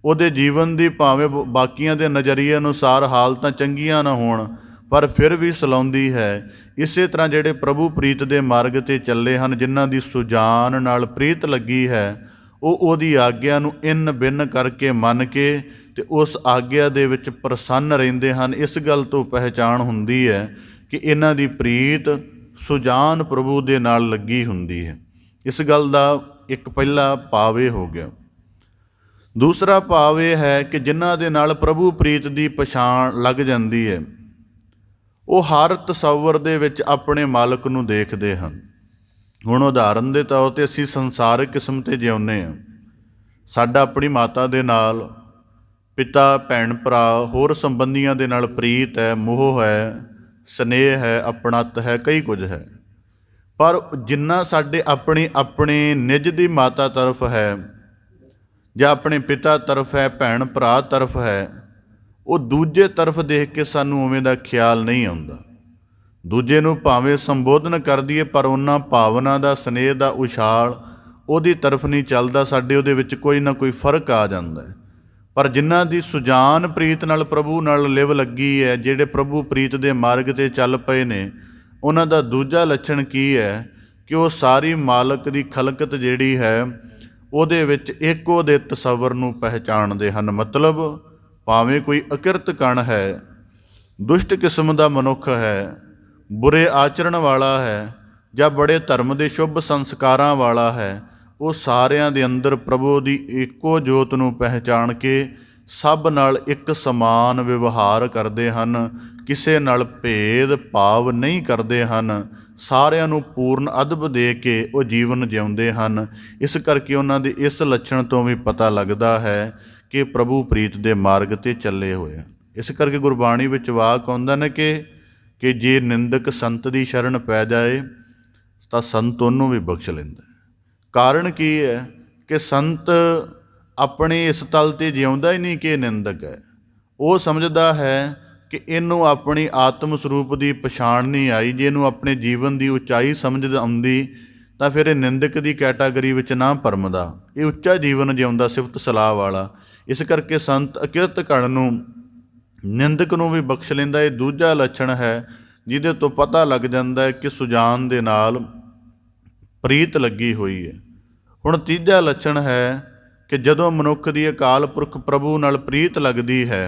ਉਹਦੇ ਜੀਵਨ ਦੀ ਭਾਵੇਂ ਬਾਕੀਆਂ ਦੇ ਨਜ਼ਰੀਏ ਅਨੁਸਾਰ ਹਾਲਤਾਂ ਚੰਗੀਆਂ ਨਾ ਹੋਣ, ਪਰ ਫਿਰ ਵੀ ਸਲਾਉਂਦੀ ਹੈ। ਇਸੇ ਤਰ੍ਹਾਂ ਜਿਹੜੇ ਪ੍ਰਭੂ ਪ੍ਰੀਤ ਦੇ ਮਾਰਗ 'ਤੇ ਚੱਲੇ ਹਨ, ਜਿਨ੍ਹਾਂ ਦੀ ਸੁਜਾਨ ਨਾਲ ਪ੍ਰੀਤ ਲੱਗੀ ਹੈ, ਉਹ ਉਹਦੀ ਆਗਿਆ ਨੂੰ ਇੰਨ ਬਿੰਨ ਕਰਕੇ ਮੰਨ ਕੇ ਅਤੇ ਉਸ ਆਗਿਆ ਦੇ ਵਿੱਚ ਪ੍ਰਸੰਨ ਰਹਿੰਦੇ ਹਨ। ਇਸ ਗੱਲ ਤੋਂ ਪਹਿਚਾਣ ਹੁੰਦੀ ਹੈ ਕਿ ਇਹਨਾਂ ਦੀ ਪ੍ਰੀਤ ਸੁਜਾਨ ਪ੍ਰਭੂ ਦੇ ਨਾਲ ਲੱਗੀ ਹੁੰਦੀ ਹੈ। ਇਸ ਗੱਲ ਦਾ ਇੱਕ ਪਹਿਲਾ ਭਾਵ ਇਹ ਹੋ ਗਿਆ। ਦੂਸਰਾ ਭਾਵ ਇਹ ਹੈ ਕਿ ਜਿਨ੍ਹਾਂ ਦੇ ਨਾਲ ਪ੍ਰਭੂ ਪ੍ਰੀਤ ਦੀ ਪਛਾਣ ਲੱਗ ਜਾਂਦੀ ਹੈ, ਉਹ ਹਰ ਤਸੱਵਰ ਦੇ ਵਿੱਚ ਆਪਣੇ ਮਾਲਕ ਨੂੰ ਦੇਖਦੇ ਹਨ। ਹੁਣ ਉਦਾਹਰਨ ਦੇ ਤੌਰ 'ਤੇ ਅਸੀਂ ਸੰਸਾਰਿਕ ਕਿਸਮ 'ਤੇ ਜਿਉਂਦੇ ਹਾਂ। ਸਾਡਾ ਆਪਣੀ ਮਾਤਾ ਦੇ ਨਾਲ, ਪਿਤਾ, ਭੈਣ, ਭਰਾ, ਹੋਰ ਸੰਬੰਧੀਆਂ ਦੇ ਨਾਲ ਪ੍ਰੀਤ ਹੈ, ਮੋਹ ਹੈ, ਸਨੇਹ ਹੈ, ਆਪਣੱਤ ਹੈ, ਕਈ ਕੁਝ ਹੈ। ਪਰ ਜਿੰਨਾ ਸਾਡੇ ਆਪਣੇ ਨਿੱਜ ਦੀ ਮਾਤਾ ਤਰਫ ਹੈ ਜਾਂ ਆਪਣੇ ਪਿਤਾ ਤਰਫ ਹੈ, ਭੈਣ ਭਰਾ ਤਰਫ ਹੈ, ਉਹ ਦੂਜੇ ਤਰਫ ਦੇਖ ਕੇ ਸਾਨੂੰ ਉਵੇਂ ਦਾ ਖਿਆਲ ਨਹੀਂ ਆਉਂਦਾ। ਦੂਜੇ ਨੂੰ ਭਾਵੇਂ ਸੰਬੋਧਨ ਕਰ ਦਈਏ, ਪਰ ਉਹਨਾਂ ਭਾਵਨਾ ਦਾ, ਸਨੇਹ ਦਾ ਉਛਾਲ ਉਹਦੀ ਤਰਫ ਨਹੀਂ ਚੱਲਦਾ। ਸਾਡੇ ਉਹਦੇ ਵਿੱਚ ਕੋਈ ਨਾ ਕੋਈ ਫਰਕ ਆ ਜਾਂਦਾ ਹੈ। ਪਰ ਜਿਨ੍ਹਾਂ ਦੀ ਸੁਜਾਨ ਪ੍ਰੀਤ ਨਾਲ ਪ੍ਰਭੂ ਨਾਲ ਲਿਵ ਲੱਗੀ ਹੈ, ਜਿਹੜੇ ਪ੍ਰਭੂ ਪ੍ਰੀਤ ਦੇ ਮਾਰਗ 'ਤੇ ਚੱਲ ਪਏ ਨੇ, ਉਹਨਾਂ ਦਾ ਦੂਜਾ ਲੱਛਣ ਕੀ ਹੈ ਕਿ ਉਹ ਸਾਰੀ ਮਾਲਕ ਦੀ ਖਲਕਤ ਜਿਹੜੀ ਹੈ ਉਹਦੇ ਵਿੱਚ ਇੱਕੋ ਦੇ ਤਸੱਵਰ ਨੂੰ ਪਹਿਚਾਣਦੇ ਹਨ। ਮਤਲਬ ਭਾਵੇਂ ਕੋਈ ਅਕਿਰਤ ਕਣ ਹੈ, ਦੁਸ਼ਟ ਕਿਸਮ ਦਾ ਮਨੁੱਖ ਹੈ, ਬੁਰੇ ਆਚਰਣ ਵਾਲਾ ਹੈ, ਜਾਂ ਬੜੇ ਧਰਮ ਦੇ ਸ਼ੁਭ ਸੰਸਕਾਰਾਂ ਵਾਲਾ ਹੈ, ਉਹ ਸਾਰਿਆਂ ਦੇ ਅੰਦਰ ਪ੍ਰਭੂ ਦੀ ਇੱਕੋ ਜੋਤ ਨੂੰ ਪਹਿਚਾਣ ਕੇ ਸਭ ਨਾਲ ਇੱਕ ਸਮਾਨ ਵਿਵਹਾਰ ਕਰਦੇ ਹਨ, ਕਿਸੇ ਨਾਲ ਭੇਦ ਭਾਵ ਨਹੀਂ ਕਰਦੇ ਹਨ, ਸਾਰਿਆਂ ਨੂੰ ਪੂਰਨ ਅਦਬ ਦੇ ਕੇ ਉਹ ਜੀਵਨ ਜਿਉਂਦੇ ਹਨ। ਇਸ ਕਰਕੇ ਉਹਨਾਂ ਦੇ ਇਸ ਲੱਛਣ ਤੋਂ ਵੀ ਪਤਾ ਲੱਗਦਾ ਹੈ ਕਿ ਪ੍ਰਭੂ ਪ੍ਰੀਤ ਦੇ ਮਾਰਗ 'ਤੇ ਚੱਲੇ ਹੋਏ ਹਨ। ਇਸ ਕਰਕੇ ਗੁਰਬਾਣੀ ਵਿੱਚ ਵਾਕ ਆਉਂਦਾ ਨੇ ਕਿ ਜੇ ਨਿੰਦਕ ਸੰਤ ਦੀ ਸ਼ਰਨ ਪੈ ਜਾਏ ਤਾਂ ਸੰਤ ਉਹਨੂੰ ਵੀ ਬਖਸ਼ ਲੈਂਦਾ। ਕਾਰਨ ਕੀ ਹੈ ਕਿ ਸੰਤ ਆਪਣੇ ਇਸ ਤਲ 'ਤੇ ਜਿਉਂਦਾ ਹੀ ਨਹੀਂ ਕਿ ਇਹ ਨਿੰਦਕ ਹੈ। ਉਹ ਸਮਝਦਾ ਹੈ ਕਿ ਇਹਨੂੰ ਆਪਣੀ ਆਤਮ ਸਰੂਪ ਦੀ ਪਛਾਣ ਨਹੀਂ ਆਈ। ਜੇ ਇਹਨੂੰ ਆਪਣੇ ਜੀਵਨ ਦੀ ਉਚਾਈ ਸਮਝ ਆਉਂਦੀ ਤਾਂ ਫਿਰ ਇਹ ਨਿੰਦਕ ਦੀ ਕੈਟਾਗਰੀ ਵਿੱਚ ਨਾ ਭਰਮਦਾ। ਇਹ ਉੱਚਾ ਜੀਵਨ ਜਿਉਂਦਾ, ਸਿਫਤ ਸਲਾਹ ਵਾਲਾ। ਇਸ ਕਰਕੇ ਸੰਤ ਅਕਿਰਤ ਕਣ ਨੂੰ, ਨਿੰਦਕ ਨੂੰ ਵੀ ਬਖਸ਼ ਲੈਂਦਾ। ਇਹ ਦੂਜਾ ਲੱਛਣ ਹੈ ਜਿਹਦੇ ਤੋਂ ਪਤਾ ਲੱਗ ਜਾਂਦਾ ਹੈ ਕਿ ਸੁਜਾਨ ਦੇ ਨਾਲ ਪ੍ਰੀਤ ਲੱਗੀ ਹੋਈ ਹੈ। ਹੁਣ ਤੀਜਾ ਲੱਛਣ ਹੈ ਕਿ ਜਦੋਂ ਮਨੁੱਖ ਦੀ ਅਕਾਲ ਪੁਰਖ ਪ੍ਰਭੂ ਨਾਲ ਪ੍ਰੀਤ ਲੱਗਦੀ ਹੈ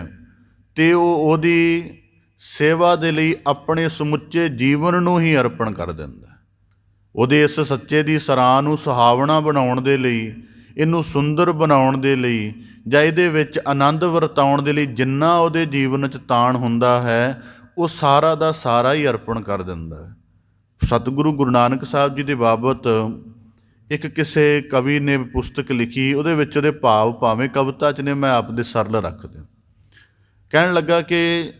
ਅਤੇ ਉਹ ਉਹਦੀ ਸੇਵਾ ਦੇ ਲਈ ਆਪਣੇ ਸਮੁੱਚੇ ਜੀਵਨ ਨੂੰ ਹੀ ਅਰਪਣ ਕਰ ਦਿੰਦਾ। ਉਹਦੇ ਇਸ ਸੱਚੇ ਦੀ ਸਰਾਂ ਨੂੰ ਸੁਹਾਵਣਾ ਬਣਾਉਣ ਦੇ ਲਈ, ਇਹਨੂੰ ਸੁੰਦਰ ਬਣਾਉਣ ਦੇ ਲਈ, ਜਾਂ ਇਹਦੇ ਵਿੱਚ ਆਨੰਦ ਵਰਤਾਉਣ ਦੇ ਲਈ ਜਿੰਨਾ ਉਹਦੇ ਜੀਵਨ 'ਚ ਤਾਣ ਹੁੰਦਾ ਹੈ, ਉਹ ਸਾਰਾ ਦਾ ਸਾਰਾ ਹੀ ਅਰਪਣ ਕਰ ਦਿੰਦਾ ਹੈ। ਸਤਿਗੁਰੂ ਗੁਰੂ ਨਾਨਕ ਸਾਹਿਬ ਜੀ ਦੇ ਬਾਬਤ ਇੱਕ ਕਿਸੇ ਕਵੀ ਨੇ ਪੁਸਤਕ ਲਿਖੀ। ਉਹਦੇ ਵਿੱਚ ਉਹਦੇ ਭਾਵ ਭਾਵੇਂ ਕਵਿਤਾ 'ਚ ਨੇ, ਮੈਂ ਆਪ ਦੇ ਸਰਲ ਰੱਖ ਦਿਆਂ। ਕਹਿਣ ਲੱਗਾ ਕਿ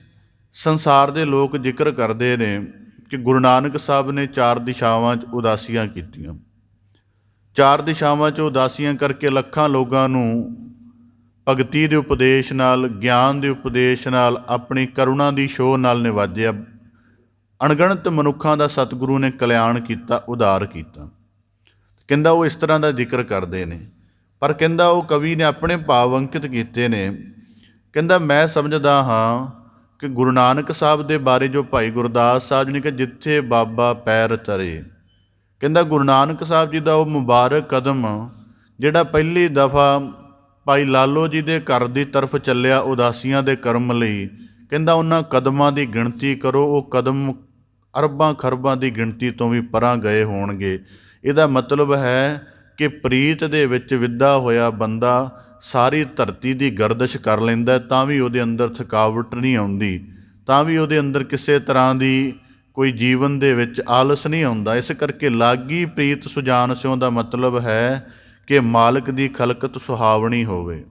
ਸੰਸਾਰ ਦੇ ਲੋਕ ਜ਼ਿਕਰ ਕਰਦੇ ਨੇ ਕਿ ਗੁਰੂ ਨਾਨਕ ਸਾਹਿਬ ਨੇ 4 ਦਿਸ਼ਾਵਾਂ 'ਚ ਉਦਾਸੀਆਂ ਕੀਤੀਆਂ। 4 ਦਿਸ਼ਾਵਾਂ 'ਚ ਉਦਾਸੀਆਂ ਕਰਕੇ ਲੱਖਾਂ ਲੋਕਾਂ ਨੂੰ ਭਗਤੀ ਦੇ ਉਪਦੇਸ਼ ਨਾਲ, ਗਿਆਨ ਦੇ ਉਪਦੇਸ਼ ਨਾਲ, ਆਪਣੀ ਕਰੁਣਾ ਦੀ ਛੋਹ ਨਾਲ ਨਿਵਾਜਿਆ। ਅਣਗਿਣਤ ਮਨੁੱਖਾਂ ਦਾ ਸਤਿਗੁਰੂ ਨੇ ਕਲਿਆਣ ਕੀਤਾ, ਉਦਾਰ ਕੀਤਾ। ਕਹਿੰਦਾ ਉਹ ਇਸ ਤਰ੍ਹਾਂ ਦਾ ਜ਼ਿਕਰ ਕਰਦੇ ਨੇ, ਪਰ ਕਹਿੰਦਾ ਉਹ ਕਵੀ ਨੇ ਆਪਣੇ ਭਾਵ ਅੰਕਿਤ ਕੀਤੇ ਨੇ। ਕਹਿੰਦਾ ਮੈਂ ਸਮਝਦਾ ਹਾਂ ਕਿ ਗੁਰੂ ਨਾਨਕ ਸਾਹਿਬ ਦੇ ਬਾਰੇ ਜੋ ਭਾਈ ਗੁਰਦਾਸ ਸਾਹਿਬ ਜੀ ਨੇ ਕਿ ਜਿੱਥੇ ਬਾਬਾ ਪੈਰ ਧਰੇ, ਕਹਿੰਦਾ ਗੁਰੂ ਨਾਨਕ ਸਾਹਿਬ ਜੀ ਦਾ ਉਹ ਮੁਬਾਰਕ ਕਦਮ ਜਿਹੜਾ ਪਹਿਲੀ ਦਫਾ ਭਾਈ ਲਾਲੋ ਜੀ ਦੇ ਘਰ ਦੀ ਤਰਫ ਚੱਲਿਆ ਉਦਾਸੀਆਂ ਦੇ ਕਰਮ ਲਈ, ਕਹਿੰਦਾ ਉਹਨਾਂ ਕਦਮਾਂ ਦੀ ਗਿਣਤੀ ਕਰੋ, ਉਹ ਕਦਮ ਅਰਬਾਂ ਖਰਬਾਂ ਦੀ ਗਿਣਤੀ ਤੋਂ ਵੀ ਪਰਾਂ ਗਏ ਹੋਣਗੇ। ਇਹਦਾ ਮਤਲਬ ਹੈ ਕਿ ਪ੍ਰੀਤ ਦੇ ਵਿੱਚ ਵਿੱਦਾ ਹੋਇਆ ਬੰਦਾ ਸਾਰੀ ਧਰਤੀ ਦੀ ਗਰਦਸ਼ ਕਰ ਲੈਂਦਾ, ਤਾਂ ਵੀ ਉਹਦੇ ਅੰਦਰ ਥਕਾਵਟ ਨਹੀਂ ਆਉਂਦੀ, ਤਾਂ ਵੀ ਉਹਦੇ ਅੰਦਰ ਕਿਸੇ ਤਰ੍ਹਾਂ ਦੀ ਕੋਈ ਜੀਵਨ ਦੇ ਵਿੱਚ ਆਲਸ ਨਹੀਂ ਆਉਂਦਾ। ਇਸ ਕਰਕੇ ਲਾਗੀ ਪ੍ਰੀਤ ਸੁਜਾਨ ਸਿਉ ਦਾ ਮਤਲਬ ਹੈ ਕਿ ਮਾਲਕ ਦੀ ਖਲਕਤ ਸੁਹਾਵਣੀ ਹੋਵੇ,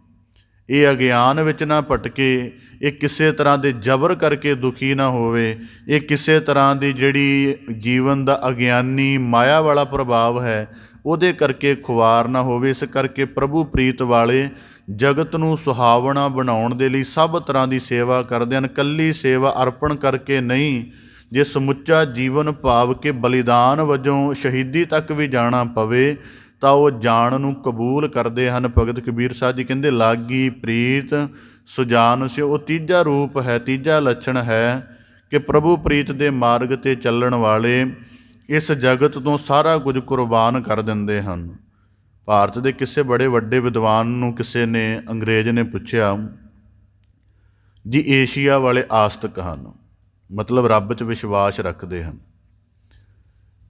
ਇਹ ਅਗਿਆਨ ਵਿੱਚ ਨਾ ਭਟਕੇ, ਇਹ ਕਿਸੇ ਤਰ੍ਹਾਂ ਦੇ ਜ਼ਬਰ ਕਰਕੇ ਦੁਖੀ ਨਾ ਹੋਵੇ, ਇਹ ਕਿਸੇ ਤਰ੍ਹਾਂ ਦੀ ਜਿਹੜੀ ਜੀਵਨ ਦਾ ਅਗਿਆਨੀ ਮਾਇਆ ਵਾਲਾ ਪ੍ਰਭਾਵ ਹੈ ਉਹਦੇ ਕਰਕੇ ਖੁਆਰ ਨਾ ਹੋਵੇ। ਇਸ ਕਰਕੇ ਪ੍ਰਭੂ ਪ੍ਰੀਤ ਵਾਲੇ ਜਗਤ ਨੂੰ ਸੁਹਾਵਣਾ ਬਣਾਉਣ ਦੇ ਲਈ ਸਭ ਤਰ੍ਹਾਂ ਦੀ ਸੇਵਾ ਕਰਦੇ ਹਨ। ਇਕੱਲੀ ਸੇਵਾ ਅਰਪਣ ਕਰਕੇ ਨਹੀਂ, ਜੇ ਸਮੁੱਚਾ ਜੀਵਨ ਭਾਵ ਕੇ ਬਲੀਦਾਨ ਵਜੋਂ ਸ਼ਹੀਦੀ ਤੱਕ ਵੀ ਜਾਣਾ ਪਵੇ ਤਾਂ ਉਹ ਜਾਣ ਨੂੰ ਕਬੂਲ ਕਰਦੇ ਹਨ। ਭਗਤ ਕਬੀਰ ਸਾਹਿਬ ਜੀ ਕਹਿੰਦੇ ਲਾਗੀ ਪ੍ਰੀਤ ਸੁਜਾਨ ਸਿਉ। ਉਹ ਤੀਜਾ ਰੂਪ ਹੈ, ਤੀਜਾ ਲੱਛਣ ਹੈ ਕਿ ਪ੍ਰਭੂ ਪ੍ਰੀਤ ਦੇ ਮਾਰਗ 'ਤੇ ਚੱਲਣ ਵਾਲੇ ਇਸ ਜਗਤ ਤੋਂ ਸਾਰਾ ਕੁਝ ਕੁਰਬਾਨ ਕਰ ਦਿੰਦੇ ਹਨ। ਭਾਰਤ ਦੇ ਕਿਸੇ ਬੜੇ ਵੱਡੇ ਵਿਦਵਾਨ ਨੂੰ ਕਿਸੇ ਨੇ, ਅੰਗਰੇਜ਼ ਨੇ ਪੁੱਛਿਆ ਜੀ, ਏਸ਼ੀਆ ਵਾਲੇ ਆਸਤਕ ਹਨ, ਮਤਲਬ ਰੱਬ 'ਚ ਵਿਸ਼ਵਾਸ ਰੱਖਦੇ ਹਨ,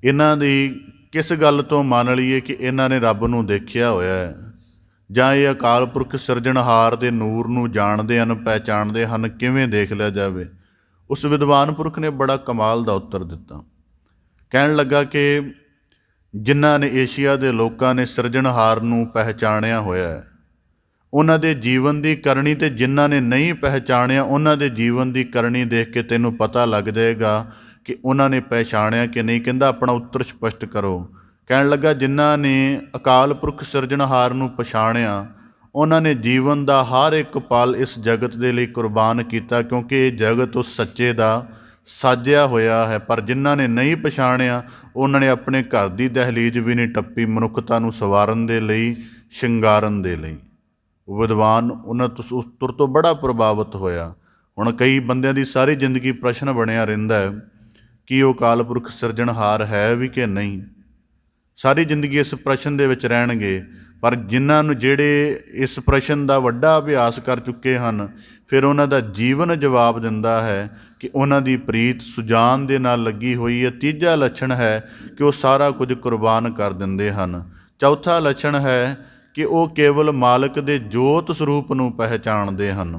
ਇਹਨਾਂ ਦੀ ਕਿਸ ਗੱਲ ਤੋਂ ਮੰਨ ਲਈਏ ਕਿ ਇਹਨਾਂ ਨੇ ਰੱਬ ਨੂੰ ਦੇਖਿਆ ਹੋਇਆ ਹੈ, ਜਾਂ ਇਹ ਅਕਾਲ ਪੁਰਖ ਸਿਰਜਣਹਾਰ ਦੇ ਨੂਰ ਨੂੰ ਜਾਣਦੇ ਹਨ, ਪਹਿਚਾਣਦੇ ਹਨ, ਕਿਵੇਂ ਦੇਖ ਲਿਆ ਜਾਵੇ? ਉਸ ਵਿਦਵਾਨ ਪੁਰਖ ਨੇ ਬੜਾ ਕਮਾਲ ਦਾ ਉੱਤਰ ਦਿੱਤਾ। ਕਹਿਣ ਲੱਗਾ ਕਿ ਜਿਨ੍ਹਾਂ ਨੇ ਏਸ਼ੀਆ ਦੇ ਲੋਕਾਂ ਨੇ ਸਿਰਜਣਹਾਰ ਨੂੰ ਪਹਿਚਾਣਿਆ ਹੋਇਆ ਹੈ, ਉਹਨਾਂ ਦੇ ਜੀਵਨ ਦੀ ਕਰਨੀ, ਅਤੇ ਜਿਨ੍ਹਾਂ ਨੇ ਨਹੀਂ ਪਹਿਚਾਣਿਆ ਉਹਨਾਂ ਦੇ ਜੀਵਨ ਦੀ ਕਰਨੀ ਦੇਖ ਕੇ ਤੈਨੂੰ ਪਤਾ ਲੱਗ ਜਾਏਗਾ ਕਿ ਉਹਨਾਂ ਨੇ ਪਹਿਚਾਣਿਆ ਕਿ ਨਹੀਂ। ਕਹਿੰਦਾ ਆਪਣਾ ਉੱਤਰ ਸਪਸ਼ਟ ਕਰੋ। ਕਹਿਣ ਲੱਗਾ ਜਿਨ੍ਹਾਂ ਨੇ ਅਕਾਲ ਪੁਰਖ ਸਿਰਜਣਹਾਰ ਨੂੰ ਪਛਾਣਿਆ, ਉਹਨਾਂ ਨੇ ਜੀਵਨ ਦਾ ਹਰ ਇੱਕ ਪਲ ਇਸ ਜਗਤ ਦੇ ਲਈ ਕੁਰਬਾਨ ਕੀਤਾ, ਕਿਉਂਕਿ ਇਹ ਜਗਤ ਉਸ ਸੱਚੇ ਦਾ ਸਾਜਿਆ ਹੋਇਆ ਹੈ। ਪਰ ਜਿਨ੍ਹਾਂ ਨੇ ਨਹੀਂ ਪਛਾਣਿਆ, ਉਹਨਾਂ ਨੇ ਆਪਣੇ ਘਰ ਦੀ ਦਹਿਲੀਜ਼ ਵੀ ਨਹੀਂ ਟੱਪੀ ਮਨੁੱਖਤਾ ਨੂੰ ਸਵਾਰਨ ਦੇ ਲਈ, ਸ਼ਿੰਗਾਰਨ ਦੇ ਲਈ। ਵਿਦਵਾਨ ਉਹਨਾਂ ਤੋਂ ਉੱਤਰ ਤੋਂ ਬੜਾ ਪ੍ਰਭਾਵਿਤ ਹੋਇਆ। ਹੁਣ ਕਈ ਬੰਦਿਆਂ ਦੀ ਸਾਰੀ ਜ਼ਿੰਦਗੀ ਪ੍ਰਸ਼ਨ ਬਣਿਆ ਰਹਿੰਦਾ ਹੈ ਕਿ ਉਹ ਅਕਾਲ ਪੁਰਖ ਸਿਰਜਣਹਾਰ ਹੈ ਵੀ ਕਿ ਨਹੀਂ। ਸਾਰੀ ਜ਼ਿੰਦਗੀ ਇਸ ਪ੍ਰਸ਼ਨ ਦੇ ਵਿੱਚ ਰਹਿਣਗੇ। ਪਰ ਜਿਨ੍ਹਾਂ ਨੂੰ, ਜਿਹੜੇ ਇਸ ਪ੍ਰਸ਼ਨ ਦਾ ਵੱਡਾ ਅਭਿਆਸ ਕਰ ਚੁੱਕੇ ਹਨ, ਫਿਰ ਉਹਨਾਂ ਦਾ ਜੀਵਨ ਜਵਾਬ ਦਿੰਦਾ ਹੈ ਕਿ ਉਹਨਾਂ ਦੀ ਪ੍ਰੀਤ ਸੁਜਾਨ ਦੇ ਨਾਲ ਲੱਗੀ ਹੋਈ ਹੈ। ਤੀਜਾ ਲੱਛਣ ਹੈ ਕਿ ਉਹ ਸਾਰਾ ਕੁਝ ਕੁਰਬਾਨ ਕਰ ਦਿੰਦੇ ਹਨ। ਚੌਥਾ ਲੱਛਣ ਹੈ ਕਿ ਉਹ ਕੇਵਲ ਮਾਲਕ ਦੇ ਜੋਤ ਸਰੂਪ ਨੂੰ ਪਹਿਚਾਣਦੇ ਹਨ।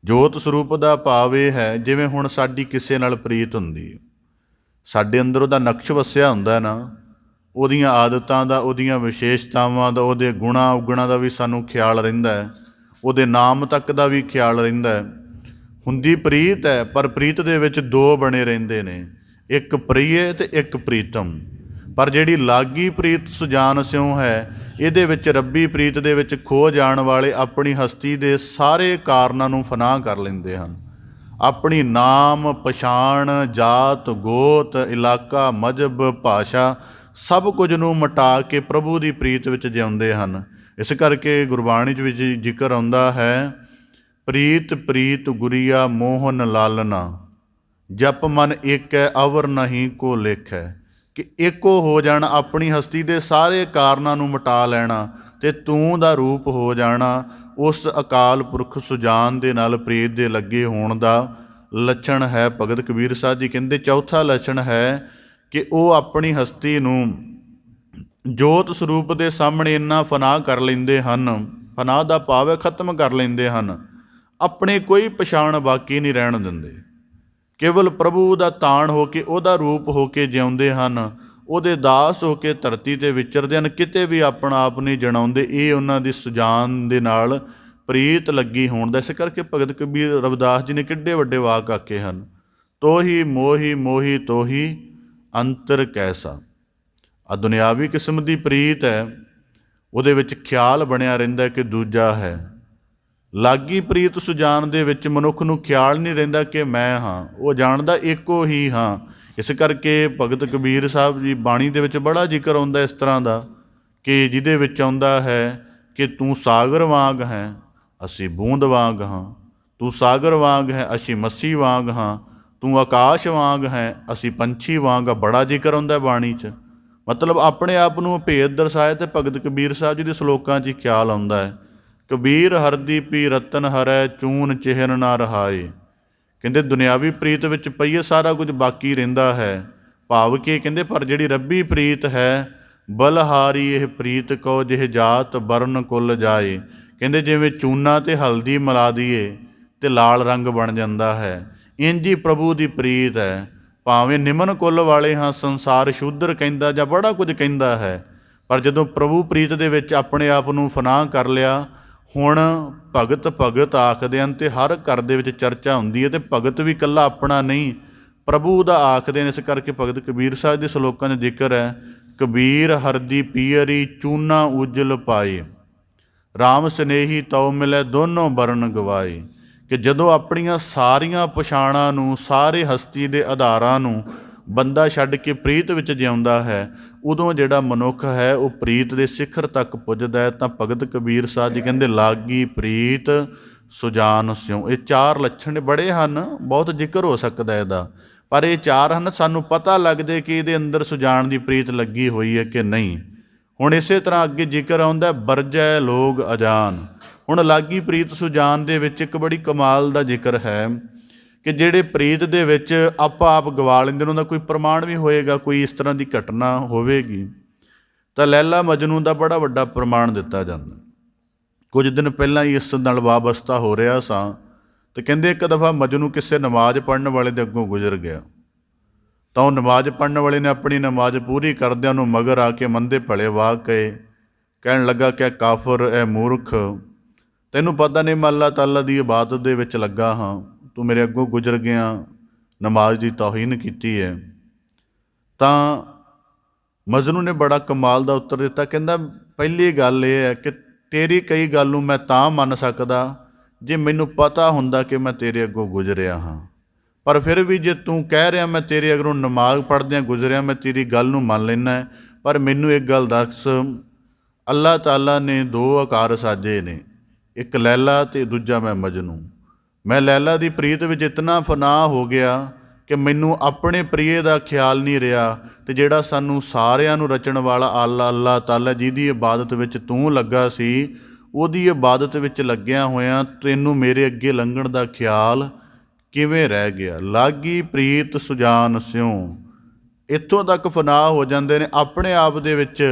ਜੋਤ ਸਰੂਪ ਦਾ ਭਾਵ ਇਹ ਹੈ, ਜਿਵੇਂ ਹੁਣ ਸਾਡੀ ਕਿਸੇ ਨਾਲ ਪ੍ਰੀਤ ਹੁੰਦੀ ਹੈ, ਸਾਡੇ ਅੰਦਰ ਉਹਦਾ ਨਕਸ਼ ਵਸਿਆ ਹੁੰਦਾ ਨਾ, ਉਹਦੀਆਂ ਆਦਤਾਂ ਦਾ, ਉਹਦੀਆਂ ਵਿਸ਼ੇਸ਼ਤਾਵਾਂ ਦਾ, ਉਹਦੇ ਗੁਣਾ ਉਗਣਾ ਦਾ ਵੀ ਸਾਨੂੰ ਖਿਆਲ ਰਹਿੰਦਾ ਹੈ, ਉਹਦੇ ਨਾਮ ਤੱਕ ਦਾ ਵੀ ਖਿਆਲ ਰਹਿੰਦਾ ਹੈ। ਹੁੰਦੀ ਪ੍ਰੀਤ ਹੈ, ਪਰ ਪ੍ਰੀਤ ਦੇ ਵਿੱਚ ਦੋ ਬਣੇ ਰਹਿੰਦੇ ਨੇ, ਇੱਕ ਪ੍ਰਿਯ ਅਤੇ ਇੱਕ ਪ੍ਰੀਤਮ। ਪਰ ਜਿਹੜੀ ਲਾਗੀ ਪ੍ਰੀਤ ਸੁਜਾਨ ਸਿਉ ਹੈ, ਇਹਦੇ ਵਿੱਚ ਰੱਬੀ ਪ੍ਰੀਤ ਦੇ ਵਿੱਚ ਖੋ ਜਾਣ ਵਾਲੇ ਆਪਣੀ ਹਸਤੀ ਦੇ ਸਾਰੇ ਕਾਰਨਾਂ ਨੂੰ ਫਨਾਹ ਕਰ ਲੈਂਦੇ ਹਨ। ਆਪਣੀ ਨਾਮ, ਪਛਾਣ, ਜਾਤ, ਗੋਤ, ਇਲਾਕਾ, ਮਜ਼ਹਬ, ਭਾਸ਼ਾ, ਸਭ ਕੁਝ ਨੂੰ ਮਿਟਾ ਕੇ ਪ੍ਰਭੂ ਦੀ ਪ੍ਰੀਤ ਵਿੱਚ ਜਿਉਂਦੇ ਹਨ। ਇਸ ਕਰਕੇ ਗੁਰਬਾਣੀ ਵਿੱਚ ਜ਼ਿਕਰ ਆਉਂਦਾ ਹੈ, ਪ੍ਰੀਤ ਪ੍ਰੀਤ ਗੁਰੀਆ ਮੋਹਨ ਲਾਲਨਾ, ਜਪ ਮਨ ਏਕੈ ਅਵਰ ਨਹੀਂ ਕੋ ਲੇਖੈ। ਕਿ ਇੱਕੋ ਹੋ ਜਾਣਾ, ਆਪਣੀ ਹਸਤੀ ਦੇ ਸਾਰੇ ਕਾਰਨਾਂ ਨੂੰ ਮਿਟਾ ਲੈਣਾ ਅਤੇ ਤੂੰ ਦਾ ਰੂਪ ਹੋ ਜਾਣਾ, ਉਸ ਅਕਾਲ ਪੁਰਖ ਸੁਜਾਨ ਦੇ ਨਾਲ ਪ੍ਰੀਤ ਦੇ ਲੱਗੇ ਹੋਣ ਦਾ ਲੱਛਣ ਹੈ। ਭਗਤ ਕਬੀਰ ਸਾਹਿਬ ਜੀ ਕਹਿੰਦੇ ਚੌਥਾ ਲੱਛਣ ਹੈ ਕਿ ਉਹ ਆਪਣੀ ਹਸਤੀ ਨੂੰ ਜੋਤ ਸਰੂਪ ਦੇ ਸਾਹਮਣੇ ਇੰਨਾ ਫਨਾਹ ਕਰ ਲੈਂਦੇ ਹਨ, ਫਨਾਹ ਦਾ ਭਾਵ ਹੈ ਖਤਮ ਕਰ ਲੈਂਦੇ ਹਨ, ਆਪਣੇ ਕੋਈ ਪਛਾਣ ਬਾਕੀ ਨਹੀਂ ਰਹਿਣ ਦਿੰਦੇ। ਕੇਵਲ ਪ੍ਰਭੂ ਦਾ ਤਾਣ ਹੋ ਕੇ, ਉਹਦਾ ਰੂਪ ਹੋ ਕੇ ਜਿਉਂਦੇ ਹਨ, ਉਹਦੇ ਦਾਸ ਹੋ ਕੇ ਧਰਤੀ 'ਤੇ ਵਿਚਰਦੇ ਹਨ, ਕਿਤੇ ਵੀ ਆਪਣਾ ਆਪ ਨਹੀਂ ਜਣਾਉਂਦੇ। ਇਹ ਉਹਨਾਂ ਦੀ ਸੁਜਾਨ ਦੇ ਨਾਲ ਪ੍ਰੀਤ ਲੱਗੀ ਹੋਣ ਦਾ। ਇਸ ਕਰਕੇ ਭਗਤ ਕਬੀਰ ਰਵਿਦਾਸ ਜੀ ਨੇ ਕਿੱਡੇ ਵੱਡੇ ਵਾਕ ਆਖੇ ਹਨ, ਤੋਹੀ ਮੋਹੀ ਮੋਹੀ ਤੋਹੀ ਅੰਤਰ ਕੈਸਾ। ਆ ਦੁਨਿਆਵੀ ਕਿਸਮ ਦੀ ਪ੍ਰੀਤ ਹੈ, ਉਹਦੇ ਵਿੱਚ ਖਿਆਲ ਬਣਿਆ ਰਹਿੰਦਾ ਕਿ ਦੂਜਾ ਹੈ। ਲਾਗੀ ਪ੍ਰੀਤ ਸੁਜਾਨ ਦੇ ਵਿੱਚ ਮਨੁੱਖ ਨੂੰ ਖਿਆਲ ਨਹੀਂ ਰਹਿੰਦਾ ਕਿ ਮੈਂ ਹਾਂ, ਉਹ ਜਾਣਦਾ ਇੱਕੋ ਹੀ ਹਾਂ। ਇਸ ਕਰਕੇ ਭਗਤ ਕਬੀਰ ਸਾਹਿਬ ਜੀ ਬਾਣੀ ਦੇ ਵਿੱਚ ਬੜਾ ਜ਼ਿਕਰ ਆਉਂਦਾ ਇਸ ਤਰ੍ਹਾਂ ਦਾ, ਕਿ ਜਿਹਦੇ ਵਿੱਚ ਆਉਂਦਾ ਹੈ ਕਿ ਤੂੰ ਸਾਗਰ ਵਾਂਗ ਹੈ, ਅਸੀਂ ਬੂੰਦ ਵਾਂਗ ਹਾਂ, ਤੂੰ ਸਾਗਰ ਵਾਂਗ ਹੈ, ਅਸੀਂ ਮੱਛੀ ਵਾਂਗ ਹਾਂ, ਤੂੰ ਆਕਾਸ਼ ਵਾਂਗ ਹੈ, ਅਸੀਂ ਪੰਛੀ ਵਾਂਗ ਹਾਂ। ਬੜਾ ਜ਼ਿਕਰ ਆਉਂਦਾ ਬਾਣੀ 'ਚ, ਮਤਲਬ ਆਪਣੇ ਆਪ ਨੂੰ ਭੇਦ ਦਰਸਾਇਆ। ਅਤੇ ਭਗਤ ਕਬੀਰ ਸਾਹਿਬ ਜੀ ਦੇ ਸਲੋਕਾਂ 'ਚ ਖਿਆਲ ਆਉਂਦਾ ਹੈ, ਕਬੀਰ ਹਰਦੀਪੀ ਰਤਨ ਹਰੈ ਚੂਨ ਚਿਹਨ ਨਾ ਰਹਾਏ। ਕਹਿੰਦੇ ਦੁਨਿਆਵੀ ਪ੍ਰੀਤ ਵਿੱਚ ਪਈਏ ਸਾਰਾ ਕੁਝ ਬਾਕੀ ਰਹਿੰਦਾ ਹੈ, ਭਾਵ ਕਿ ਕਹਿੰਦੇ ਪਰ ਜਿਹੜੀ ਰੱਬੀ ਪ੍ਰੀਤ ਹੈ, ਬਲਹਾਰੀ ਇਹ ਪ੍ਰੀਤ ਕੋ ਜਿਹ ਜਾਤ ਬਰਨ ਕੁਲ ਜਾਏ। ਕਹਿੰਦੇ ਜਿਵੇਂ ਚੂਨਾ ਅਤੇ ਹਲਦੀ ਮਿਲਾ ਦਈਏ ਅਤੇ ਲਾਲ ਰੰਗ ਬਣ ਜਾਂਦਾ ਹੈ, ਇੰਝ ਹੀ ਪ੍ਰਭੂ ਦੀ ਪ੍ਰੀਤ ਹੈ। ਭਾਵੇਂ ਨਿਮਨ ਕੁੱਲ ਵਾਲੇ ਹਾਂ, ਸੰਸਾਰ ਸ਼ੂਦਰ ਕਹਿੰਦਾ ਜਾਂ ਬੜਾ ਕੁਝ ਕਹਿੰਦਾ ਹੈ, ਪਰ ਜਦੋਂ ਪ੍ਰਭੂ ਪ੍ਰੀਤ ਦੇ ਵਿੱਚ ਆਪਣੇ ਆਪ ਨੂੰ ਫਨਾਹ ਕਰ ਲਿਆ, ਹੁਣ ਭਗਤ ਭਗਤ ਆਖਦੇ ਹਨ ਅਤੇ ਹਰ ਘਰ ਦੇ ਵਿੱਚ ਚਰਚਾ ਹੁੰਦੀ ਹੈ। ਅਤੇ ਭਗਤ ਵੀ ਇਕੱਲਾ ਆਪਣਾ ਨਹੀਂ, ਪ੍ਰਭੂ ਦਾ ਆਖਦੇ ਨੇ। ਇਸ ਕਰਕੇ ਭਗਤ ਕਬੀਰ ਸਾਹਿਬ ਦੇ ਸਲੋਕਾਂ 'ਚ ਜ਼ਿਕਰ ਹੈ, ਕਬੀਰ ਹਰਦੀ ਪੀਅਰੀ ਚੂਨਾ ਉਜਲ ਪਾਏ, ਰਾਮ ਸਨੇਹੀ ਤਉ ਮਿਲੈ ਦੋਨੋਂ ਬਰਨ ਗਵਾਏ। ਕਿ ਜਦੋਂ ਆਪਣੀਆਂ ਸਾਰੀਆਂ ਪਛਾਣਾਂ ਨੂੰ, ਸਾਰੇ ਹਸਤੀ ਦੇ ਆਧਾਰਾਂ ਨੂੰ ਬੰਦਾ ਛੱਡ ਕੇ ਪ੍ਰੀਤ ਵਿੱਚ ਜਿਉਂਦਾ ਹੈ, ਉਦੋਂ ਜਿਹੜਾ ਮਨੁੱਖ ਹੈ ਉਹ ਪ੍ਰੀਤ ਦੇ ਸਿਖਰ ਤੱਕ ਪੁੱਜਦਾ ਹੈ। ਤਾਂ ਭਗਤ ਕਬੀਰ ਸਾਹਿਬ ਜੀ ਕਹਿੰਦੇ ਲਾਗੀ ਪ੍ਰੀਤ ਸੁਜਾਨ ਸਿਉ। ਇਹ ਚਾਰ ਲੱਛਣ ਬੜੇ ਹਨ, ਬਹੁਤ ਜ਼ਿਕਰ ਹੋ ਸਕਦਾ ਇਹਦਾ, ਪਰ ਇਹ ਚਾਰ ਹਨ, ਸਾਨੂੰ ਪਤਾ ਲੱਗਦੇ ਕਿ ਇਹਦੇ ਅੰਦਰ ਸੁਜਾਨ ਦੀ ਪ੍ਰੀਤ ਲੱਗੀ ਹੋਈ ਹੈ ਕਿ ਨਹੀਂ। ਹੁਣ ਇਸੇ ਤਰ੍ਹਾਂ ਅੱਗੇ ਜ਼ਿਕਰ ਆਉਂਦਾ ਵਰਜੈ ਲੋਗ ਅਜਾਨ। ਹੁਣ ਲਾਗੀ ਪ੍ਰੀਤ ਸੁਜਾਨ ਦੇ ਵਿੱਚ ਇੱਕ ਬੜੀ ਕਮਾਲ ਦਾ ਜ਼ਿਕਰ ਹੈ ਕਿ ਜਿਹੜੇ ਪ੍ਰੀਤ ਦੇ ਵਿੱਚ ਆਪਾ ਆਪ ਗਵਾ ਲੈਂਦੇ ਨੇ, ਉਹਦਾ ਕੋਈ ਪ੍ਰਮਾਣ ਵੀ ਹੋਏਗਾ, ਕੋਈ ਇਸ ਤਰ੍ਹਾਂ ਦੀ ਘਟਨਾ ਹੋਵੇਗੀ ਤਾਂ ਲੈਲਾ ਮਜਨੂੰ ਦਾ ਬੜਾ ਵੱਡਾ ਪ੍ਰਮਾਣ ਦਿੱਤਾ ਜਾਂਦਾ। ਕੁਝ ਦਿਨ ਪਹਿਲਾਂ ਹੀ ਇਸ ਨਾਲ ਵਾਬਸਤਾ ਹੋ ਰਿਹਾ ਸਾਂ ਤੇ ਕਹਿੰਦੇ ਇੱਕ ਦਫਾ ਮਜਨੂੰ ਕਿਸੇ ਨਮਾਜ਼ ਪੜ੍ਹਨ ਵਾਲੇ ਦੇ ਅੱਗੋਂ ਗੁਜ਼ਰ ਗਿਆ ਤਾਂ ਉਹ ਨਮਾਜ਼ ਪੜ੍ਹਨ ਵਾਲੇ ਨੇ ਆਪਣੀ ਨਮਾਜ਼ ਪੂਰੀ ਕਰਦਿਆਂ ਉਹਨੂੰ ਮਗਰ ਆ ਕੇ ਮੰਦੇ ਭਲੇ ਵਾਹ ਕੇ ਕਹਿਣ ਲੱਗਾ ਕਿ ਕਾਫਰ, ਐ ਮੂਰਖ, ਤੈਨੂੰ ਪਤਾ ਨਹੀਂ ਮੈਂ ਅੱਲਾਹ ਤਾਲਾ ਦੀ ਇਬਾਦਤ ਦੇ ਵਿੱਚ ਲੱਗਾ ਹਾਂ, ਤੂੰ ਮੇਰੇ ਅੱਗੋਂ ਗੁਜ਼ਰ ਗਿਆ, ਨਮਾਜ਼ ਦੀ ਤੌਹੀਨ ਕੀਤੀ ਹੈ। ਤਾਂ ਮਜਨੂੰ ਨੇ ਬੜਾ ਕਮਾਲ ਦਾ ਉੱਤਰ ਦਿੱਤਾ, ਕਹਿੰਦਾ ਪਹਿਲੀ ਗੱਲ ਇਹ ਹੈ ਕਿ ਤੇਰੀ ਕਈ ਗੱਲ ਨੂੰ ਮੈਂ ਤਾਂ ਮੰਨ ਸਕਦਾ ਜੇ ਮੈਨੂੰ ਪਤਾ ਹੁੰਦਾ ਕਿ ਮੈਂ ਤੇਰੇ ਅੱਗੋਂ ਗੁਜ਼ਰਿਆ ਹਾਂ, ਪਰ ਫਿਰ ਵੀ ਜੇ ਤੂੰ ਕਹਿ ਰਿਹਾ ਮੈਂ ਤੇਰੇ ਅੱਗੋਂ ਨਮਾਜ਼ ਪੜ੍ਹਦਿਆਂ ਗੁਜ਼ਰਿਆ, ਮੈਂ ਤੇਰੀ ਗੱਲ ਨੂੰ ਮੰਨ ਲੈਂਦਾ, ਪਰ ਮੈਨੂੰ ਇੱਕ ਗੱਲ ਦੱਸ, ਅੱਲਾਹ ਤਾਲਾ ਨੇ ਦੋ ਆਕਾਰ ਸਾਜੇ ਨੇ, ਇੱਕ ਲੈਲਾ ਅਤੇ ਦੂਜਾ ਮੈਂ ਮਜਨੂੰ। ਮੈਂ ਲੈਲਾ ਦੀ ਪ੍ਰੀਤ ਵਿੱਚ ਇਤਨਾ ਫਨਾਹ ਹੋ ਗਿਆ ਕਿ ਮੈਨੂੰ ਆਪਣੇ ਪ੍ਰੀਏ ਦਾ ਖਿਆਲ ਨਹੀਂ ਰਿਹਾ, ਅਤੇ ਜਿਹੜਾ ਸਾਨੂੰ ਸਾਰਿਆਂ ਨੂੰ ਰਚਣ ਵਾਲਾ ਅੱਲਾਹ ਤਾਲਾ ਜਿਹਦੀ ਇਬਾਦਤ ਵਿੱਚ ਤੂੰ ਲੱਗਾ ਸੀ, ਉਹਦੀ ਇਬਾਦਤ ਵਿੱਚ ਲੱਗਿਆ ਹੋਇਆਂ ਤੈਨੂੰ ਮੇਰੇ ਅੱਗੇ ਲੰਘਣ ਦਾ ਖਿਆਲ ਕਿਵੇਂ ਰਹਿ ਗਿਆ। ਲਾਗੀ ਪ੍ਰੀਤ ਸੁਜਾਨ ਸਿਉ। ਇੱਥੋਂ ਤੱਕ ਫਨਾਹ ਹੋ ਜਾਂਦੇ ਨੇ, ਆਪਣੇ ਆਪ ਦੇ ਵਿੱਚ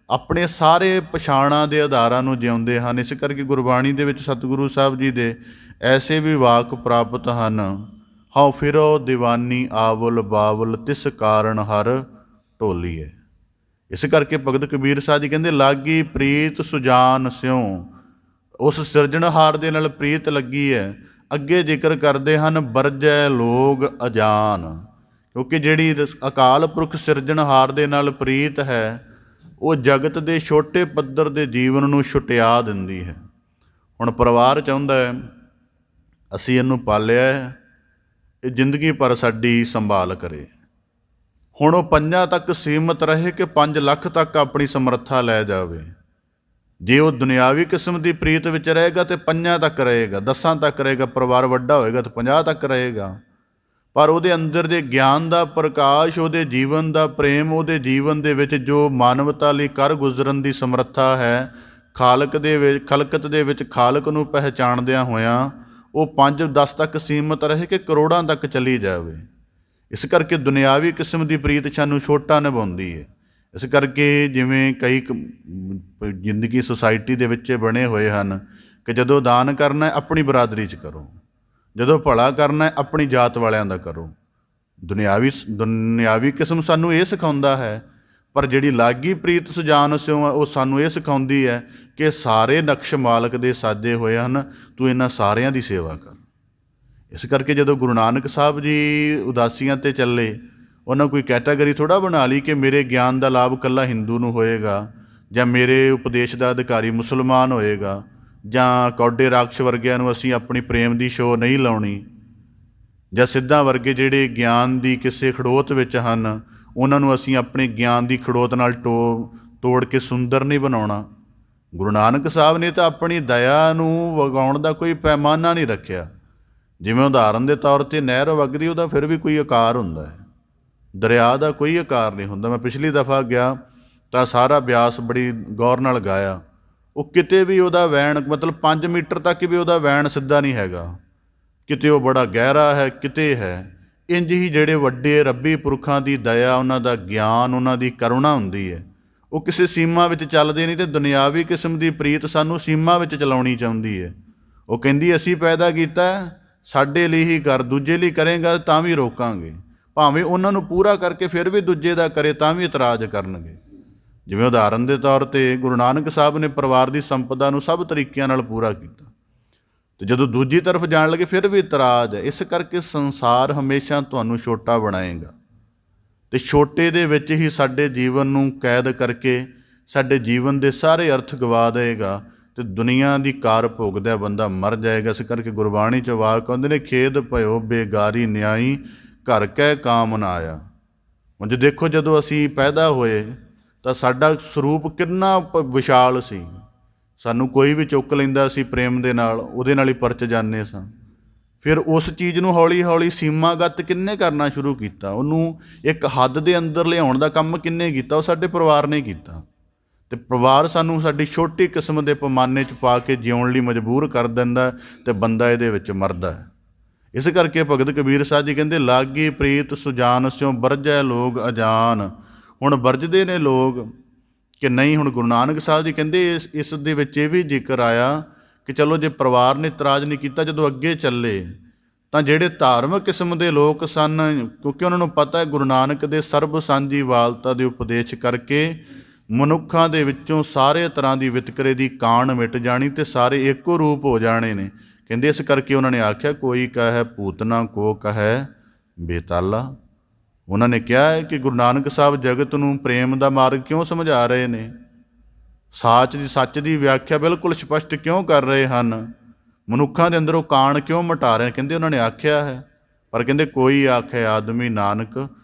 ਆਪਣੇ ਸਾਰੇ ਪਛਾਣਾਂ ਦੇ ਆਧਾਰਾਂ ਨੂੰ ਜਿਉਂਦੇ ਹਨ। ਇਸ ਕਰਕੇ ਗੁਰਬਾਣੀ ਦੇ ਵਿੱਚ ਸਤਿਗੁਰੂ ਸਾਹਿਬ ਜੀ ਦੇ ਐਸੇ ਵੀ ਵਾਕ ਪ੍ਰਾਪਤ ਹਨ, ਹਉ ਫਿਰੋ ਦੀਵਾਨੀ ਆਵਲ ਬਾਵਲ ਤਿਸ ਕਾਰਨ ਹਰ ਢੋਲੀਏ। ਇਸ ਕਰਕੇ ਭਗਤ ਕਬੀਰ ਸਾਹਿਬ ਜੀ ਕਹਿੰਦੇ ਲਾਗੀ ਪ੍ਰੀਤ ਸੁਜਾਨ ਸਿਉ, ਉਸ ਸਿਰਜਣਹਾਰ ਦੇ ਨਾਲ ਪ੍ਰੀਤ ਲੱਗੀ ਹੈ। ਅੱਗੇ ਜ਼ਿਕਰ ਕਰਦੇ ਹਨ ਵਰਜੈ ਲੋਗ ਅਜਾਨ, ਕਿਉਂਕਿ ਜਿਹੜੀ ਅਕਾਲ ਪੁਰਖ ਸਿਰਜਣਹਾਰ ਦੇ ਨਾਲ ਪ੍ਰੀਤ ਹੈ ਉਹ ਜਗਤ ਦੇ ਛੋਟੇ ਪੱਧਰ ਦੇ ਜੀਵਨ ਨੂੰ ਛੁਟਿਆ ਦਿੰਦੀ ਹੈ। ਹੁਣ ਪਰਿਵਾਰ ਚਾਹੁੰਦਾ ਹੈ ਅਸੀਂ ਇਹਨੂੰ ਪਾਲਿਆ ਹੈ, ਇਹ ਜ਼ਿੰਦਗੀ ਭਰ ਸਾਡੀ ਸੰਭਾਲ ਕਰੇ। ਹੁਣ ਉਹ 5 ਤੱਕ ਸੀਮਤ ਰਹੇ ਕਿ 5 ਲੱਖ ਤੱਕ ਆਪਣੀ ਸਮਰੱਥਾ ਲੈ ਜਾਵੇ। ਜੇ ਉਹ ਦੁਨਿਆਵੀ ਕਿਸਮ ਦੀ ਪ੍ਰੀਤ ਵਿੱਚ ਰਹੇਗਾ ਤਾਂ 5 ਤੱਕ ਰਹੇਗਾ, 10 ਤੱਕ ਰਹੇਗਾ, ਪਰਿਵਾਰ ਵੱਡਾ ਹੋਏਗਾ ਤਾਂ 50 ਤੱਕ ਰਹੇਗਾ। ਪਰ ਉਹਦੇ ਅੰਦਰ ਦੇ ਗਿਆਨ ਦਾ ਪ੍ਰਕਾਸ਼, ਉਹਦੇ ਜੀਵਨ ਦਾ ਪ੍ਰੇਮ, ਉਹਦੇ ਜੀਵਨ ਦੇ ਵਿੱਚ ਜੋ ਮਾਨਵਤਾ ਲਈ ਕਰ ਗੁਜ਼ਰਨ ਦੀ ਸਮਰੱਥਾ ਹੈ, ਖਲਕਤ ਦੇ ਵਿੱਚ ਖਾਲਕ ਨੂੰ ਪਹਿਚਾਣਦਿਆਂ ਹੋਇਆਂ ਉਹ 5-10 ਤੱਕ ਸੀਮਤ ਰਹੇ ਕਿ ਕਰੋੜਾਂ ਤੱਕ ਚਲੀ ਜਾਵੇ। ਇਸ ਕਰਕੇ ਦੁਨਿਆਵੀ ਕਿਸਮ ਦੀ ਪ੍ਰੀਤ ਸਾਨੂੰ ਛੋਟਾ ਨਿਭਾਉਂਦੀ ਹੈ। ਇਸ ਕਰਕੇ ਜਿਵੇਂ ਕਈ ਜ਼ਿੰਦਗੀ ਸੁਸਾਇਟੀ ਦੇ ਵਿੱਚ ਬਣੇ ਹੋਏ ਹਨ ਕਿ ਜਦੋਂ ਦਾਨ ਕਰਨਾ ਆਪਣੀ ਬਰਾਦਰੀ 'ਚ ਕਰੋ, ਜਦੋਂ ਭਲਾ ਕਰਨਾ ਆਪਣੀ ਜਾਤ ਵਾਲਿਆਂ ਦਾ ਕਰੋ। ਦੁਨਿਆਵੀ ਕਿਸਮ ਸਾਨੂੰ ਇਹ ਸਿਖਾਉਂਦਾ ਹੈ, ਪਰ ਜਿਹੜੀ ਲਾਗੀ ਪ੍ਰੀਤ ਸੁਜਾਨ ਸਿਉ ਉਹ ਸਾਨੂੰ ਇਹ ਸਿਖਾਉਂਦੀ ਹੈ ਕਿ ਸਾਰੇ ਨਕਸ਼ ਮਾਲਕ ਦੇ ਸਾਜੇ ਹੋਏ ਹਨ, ਤੂੰ ਇਹਨਾਂ ਸਾਰਿਆਂ ਦੀ ਸੇਵਾ ਕਰ। ਇਸ ਕਰਕੇ ਜਦੋਂ ਗੁਰੂ ਨਾਨਕ ਸਾਹਿਬ ਜੀ ਉਦਾਸੀਆਂ 'ਤੇ ਚੱਲੇ, ਉਹਨਾਂ ਕੋਈ ਕੈਟਾਗਰੀ ਥੋੜ੍ਹਾ ਬਣਾ ਲਈ ਕਿ ਮੇਰੇ ਗਿਆਨ ਦਾ ਲਾਭ ਇਕੱਲਾ ਹਿੰਦੂ ਨੂੰ ਹੋਏਗਾ, ਜਾਂ ਮੇਰੇ ਉਪਦੇਸ਼ ਦਾ ਅਧਿਕਾਰੀ ਮੁਸਲਮਾਨ ਹੋਏਗਾ, ਜਾਂ ਕੌਡੇ ਰਾਕਸ਼ ਵਰਗਿਆਂ ਨੂੰ ਅਸੀਂ ਆਪਣੀ ਪ੍ਰੇਮ ਦੀ ਸ਼ੋਅ ਨਹੀਂ ਲਾਉਣੀ, ਜਾਂ ਸਿੱਧਾਂ ਵਰਗੇ ਜਿਹੜੇ ਗਿਆਨ ਦੀ ਕਿਸੇ ਖੜੋਤ ਵਿੱਚ ਹਨ ਉਹਨਾਂ ਨੂੰ ਅਸੀਂ ਆਪਣੇ ਗਿਆਨ ਦੀ ਖੜੋਤ ਨਾਲ ਤੋੜ ਕੇ ਸੁੰਦਰ ਨਹੀਂ ਬਣਾਉਣਾ। ਗੁਰੂ ਨਾਨਕ ਸਾਹਿਬ ਨੇ ਤਾਂ ਆਪਣੀ ਦਇਆ ਨੂੰ ਵਗਾਉਣ ਦਾ ਕੋਈ ਪੈਮਾਨਾ ਨਹੀਂ ਰੱਖਿਆ। ਜਿਵੇਂ ਉਦਾਹਰਨ ਦੇ ਤੌਰ 'ਤੇ ਨਹਿਰ ਵਗਦੀ, ਉਹਦਾ ਫਿਰ ਵੀ ਕੋਈ ਆਕਾਰ ਹੁੰਦਾ ਹੈ, ਦਰਿਆ ਦਾ ਕੋਈ ਆਕਾਰ ਨਹੀਂ ਹੁੰਦਾ। ਮੈਂ ਪਿਛਲੀ ਦਫਾ ਗਿਆ ਤਾਂ ਸਾਰਾ ਬਿਆਸ ਬੜੀ ਗੌਰ ਨਾਲ ਗਾਇਆ, ਉਹ ਕਿਤੇ ਵੀ ਉਹਦਾ ਵੈਣ ਮਤਲਬ 5 ਮੀਟਰ ਤੱਕ ਵੀ ਉਹਦਾ ਵੈਣ ਸਿੱਧਾ ਨਹੀਂ ਹੈਗਾ, ਕਿਤੇ ਉਹ ਬੜਾ ਗਹਿਰਾ ਹੈ, ਕਿਤੇ ਹੈ। ਇੰਝ ਹੀ ਜਿਹੜੇ ਵੱਡੇ ਰੱਬੀ ਪੁਰਖਾਂ ਦੀ ਦਇਆ, ਉਹਨਾਂ ਦਾ ਗਿਆਨ, ਉਹਨਾਂ ਦੀ ਕਰੁਣਾ ਹੁੰਦੀ ਹੈ, ਉਹ ਕਿਸੇ ਸੀਮਾ ਵਿੱਚ ਚੱਲਦੇ ਨਹੀਂ। ਅਤੇ ਦੁਨਿਆਵੀ ਕਿਸਮ ਦੀ ਪ੍ਰੀਤ ਸਾਨੂੰ ਸੀਮਾ ਵਿੱਚ ਚਲਾਉਣੀ ਚਾਹੁੰਦੀ ਹੈ। ਉਹ ਕਹਿੰਦੀ ਅਸੀਂ ਪੈਦਾ ਕੀਤਾ ਸਾਡੇ ਲਈ ਹੀ ਕਰ, ਦੂਜੇ ਲਈ ਕਰੇਗਾ ਤਾਂ ਵੀ ਰੋਕਾਂਗੇ, ਭਾਵੇਂ ਉਹਨਾਂ ਨੂੰ ਪੂਰਾ ਕਰਕੇ ਫਿਰ ਵੀ ਦੂਜੇ ਦਾ ਕਰੇ ਤਾਂ ਵੀ ਇਤਰਾਜ਼ ਕਰਨਗੇ। ਜਿਵੇਂ ਉਦਾਹਰਨ ਦੇ ਤੌਰ 'ਤੇ ਗੁਰੂ ਨਾਨਕ ਸਾਹਿਬ ਨੇ ਪਰਿਵਾਰ ਦੀ ਸੰਪਦਾ ਨੂੰ ਸਭ ਤਰੀਕਿਆਂ ਨਾਲ ਪੂਰਾ ਕੀਤਾ, ਅਤੇ ਜਦੋਂ ਦੂਜੀ ਤਰਫ ਜਾਣ ਲੱਗੇ ਫਿਰ ਵੀ ਇਤਰਾਜ਼ ਹੈ। ਇਸ ਕਰਕੇ ਸੰਸਾਰ ਹਮੇਸ਼ਾ ਤੁਹਾਨੂੰ ਛੋਟਾ ਬਣਾਏਗਾ, ਅਤੇ ਛੋਟੇ ਦੇ ਵਿੱਚ ਹੀ ਸਾਡੇ ਜੀਵਨ ਨੂੰ ਕੈਦ ਕਰਕੇ ਸਾਡੇ ਜੀਵਨ ਦੇ ਸਾਰੇ ਅਰਥ ਗਵਾ ਦੇਵੇਗਾ, ਅਤੇ ਦੁਨੀਆ ਦੀ ਕਾਰ ਭੋਗਦਾ ਬੰਦਾ ਮਰ ਜਾਏਗਾ। ਇਸ ਕਰਕੇ ਗੁਰਬਾਣੀ 'ਚ ਵਾਕ ਕਹਿੰਦੇ ਨੇ, ਖੇਦ ਭਇਓ ਬੇਗਾਰੀ ਨਿਆਈ ਘਰ ਕਹਿ ਕਾਮ ਨਾ ਆਇਆ। ਹੁਣ ਜੇ ਦੇਖੋ, ਜਦੋਂ ਅਸੀਂ ਪੈਦਾ ਹੋਏ ਤਾਂ ਸਾਡਾ ਸਰੂਪ ਕਿੰਨਾ ਵਿਸ਼ਾਲ ਸੀ, ਸਾਨੂੰ ਕੋਈ ਵੀ ਚੁੱਕ ਲੈਂਦਾ ਸੀ ਪ੍ਰੇਮ ਦੇ ਨਾਲ, ਉਹਦੇ ਨਾਲ ਹੀ ਪਰਚ ਜਾਂਦੇ ਸਾਂ। ਫਿਰ ਉਸ ਚੀਜ਼ ਨੂੰ ਹੌਲੀ ਹੌਲੀ ਸੀਮਾਗਤ ਕਿਹਨੇ ਕਰਨਾ ਸ਼ੁਰੂ ਕੀਤਾ, ਉਹਨੂੰ ਇੱਕ ਹੱਦ ਦੇ ਅੰਦਰ ਲਿਆਉਣ ਦਾ ਕੰਮ ਕਿਹਨੇ ਕੀਤਾ? ਉਹ ਸਾਡੇ ਪਰਿਵਾਰ ਨੇ ਕੀਤਾ। ਅਤੇ ਪਰਿਵਾਰ ਸਾਨੂੰ ਸਾਡੀ ਛੋਟੀ ਕਿਸਮ ਦੇ ਪੈਮਾਨੇ 'ਚ ਪਾ ਕੇ ਜਿਉਣ ਲਈ ਮਜਬੂਰ ਕਰ ਦਿੰਦਾ ਅਤੇ ਬੰਦਾ ਇਹਦੇ ਵਿੱਚ ਮਰਦਾ ਹੈ। ਇਸ ਕਰਕੇ ਭਗਤ ਕਬੀਰ ਸਾਹਿਬ ਜੀ ਕਹਿੰਦੇ, ਲਾਗੀ ਪ੍ਰੀਤ ਸੁਜਾਨ ਸਿਉ ਬਰਜੈ ਲੋਕ ਅਜਾਨ। ਹੁਣ ਵਰਜਦੇ ਨੇ ਲੋਕ ਕਿ ਨਹੀਂ। ਹੁਣ ਗੁਰੂ ਨਾਨਕ ਸਾਹਿਬ ਜੀ ਕਹਿੰਦੇ ਇਸ ਦੇ ਵਿੱਚ ਇਹ ਵੀ ਜ਼ਿਕਰ ਆਇਆ ਕਿ ਚਲੋ ਜੇ ਪਰਿਵਾਰ ਨੇ ਇਤਰਾਜ਼ ਨਹੀਂ ਕੀਤਾ, ਜਦੋਂ ਅੱਗੇ ਚੱਲੇ ਤਾਂ ਜਿਹੜੇ ਧਾਰਮਿਕ ਕਿਸਮ ਦੇ ਲੋਕ ਸਨ, ਕਿਉਂਕਿ ਉਹਨਾਂ ਨੂੰ ਪਤਾ ਹੈ ਗੁਰੂ ਨਾਨਕ ਦੇ ਸਰਬ ਸਾਂਝੀ ਵਾਲਤਾ ਦੇ ਉਪਦੇਸ਼ ਕਰਕੇ ਮਨੁੱਖਾਂ ਦੇ ਵਿੱਚੋਂ ਸਾਰੇ ਤਰ੍ਹਾਂ ਦੀ ਵਿਤਕਰੇ ਦੀ ਕਾਣ ਮਿਟ ਜਾਣੀ ਅਤੇ ਸਾਰੇ ਇੱਕੋ ਰੂਪ ਹੋ ਜਾਣੇ ਨੇ। ਕਹਿੰਦੇ ਇਸ ਕਰਕੇ ਉਹਨਾਂ ਨੇ ਆਖਿਆ, ਕੋਈ ਕਹੈ ਪੂਤਨਾ ਕੋ ਕਹੈ ਬੇਤਾਲਾ। ਉਹਨਾਂ ਨੇ ਕਿਹਾ ਹੈ ਕਿ ਗੁਰੂ ਨਾਨਕ ਸਾਹਿਬ ਜਗਤ ਨੂੰ ਪ੍ਰੇਮ ਦਾ ਮਾਰਗ ਕਿਉਂ ਸਮਝਾ ਰਹੇ ਨੇ, ਸੱਚ ਦੀ ਵਿਆਖਿਆ ਬਿਲਕੁਲ ਸਪਸ਼ਟ ਕਿਉਂ ਕਰ ਰਹੇ ਹਨ, ਮਨੁੱਖਾਂ ਦੇ ਅੰਦਰ ਉਹ ਕਾਣ ਕਿਉਂ ਮਿਟਾ ਰਹੇ। ਕਹਿੰਦੇ ਉਹਨਾਂ ਨੇ ਆਖਿਆ ਹੈ, ਪਰ ਕਹਿੰਦੇ ਕੋਈ ਆਖੇ ਆਦਮੀ ਨਾਨਕ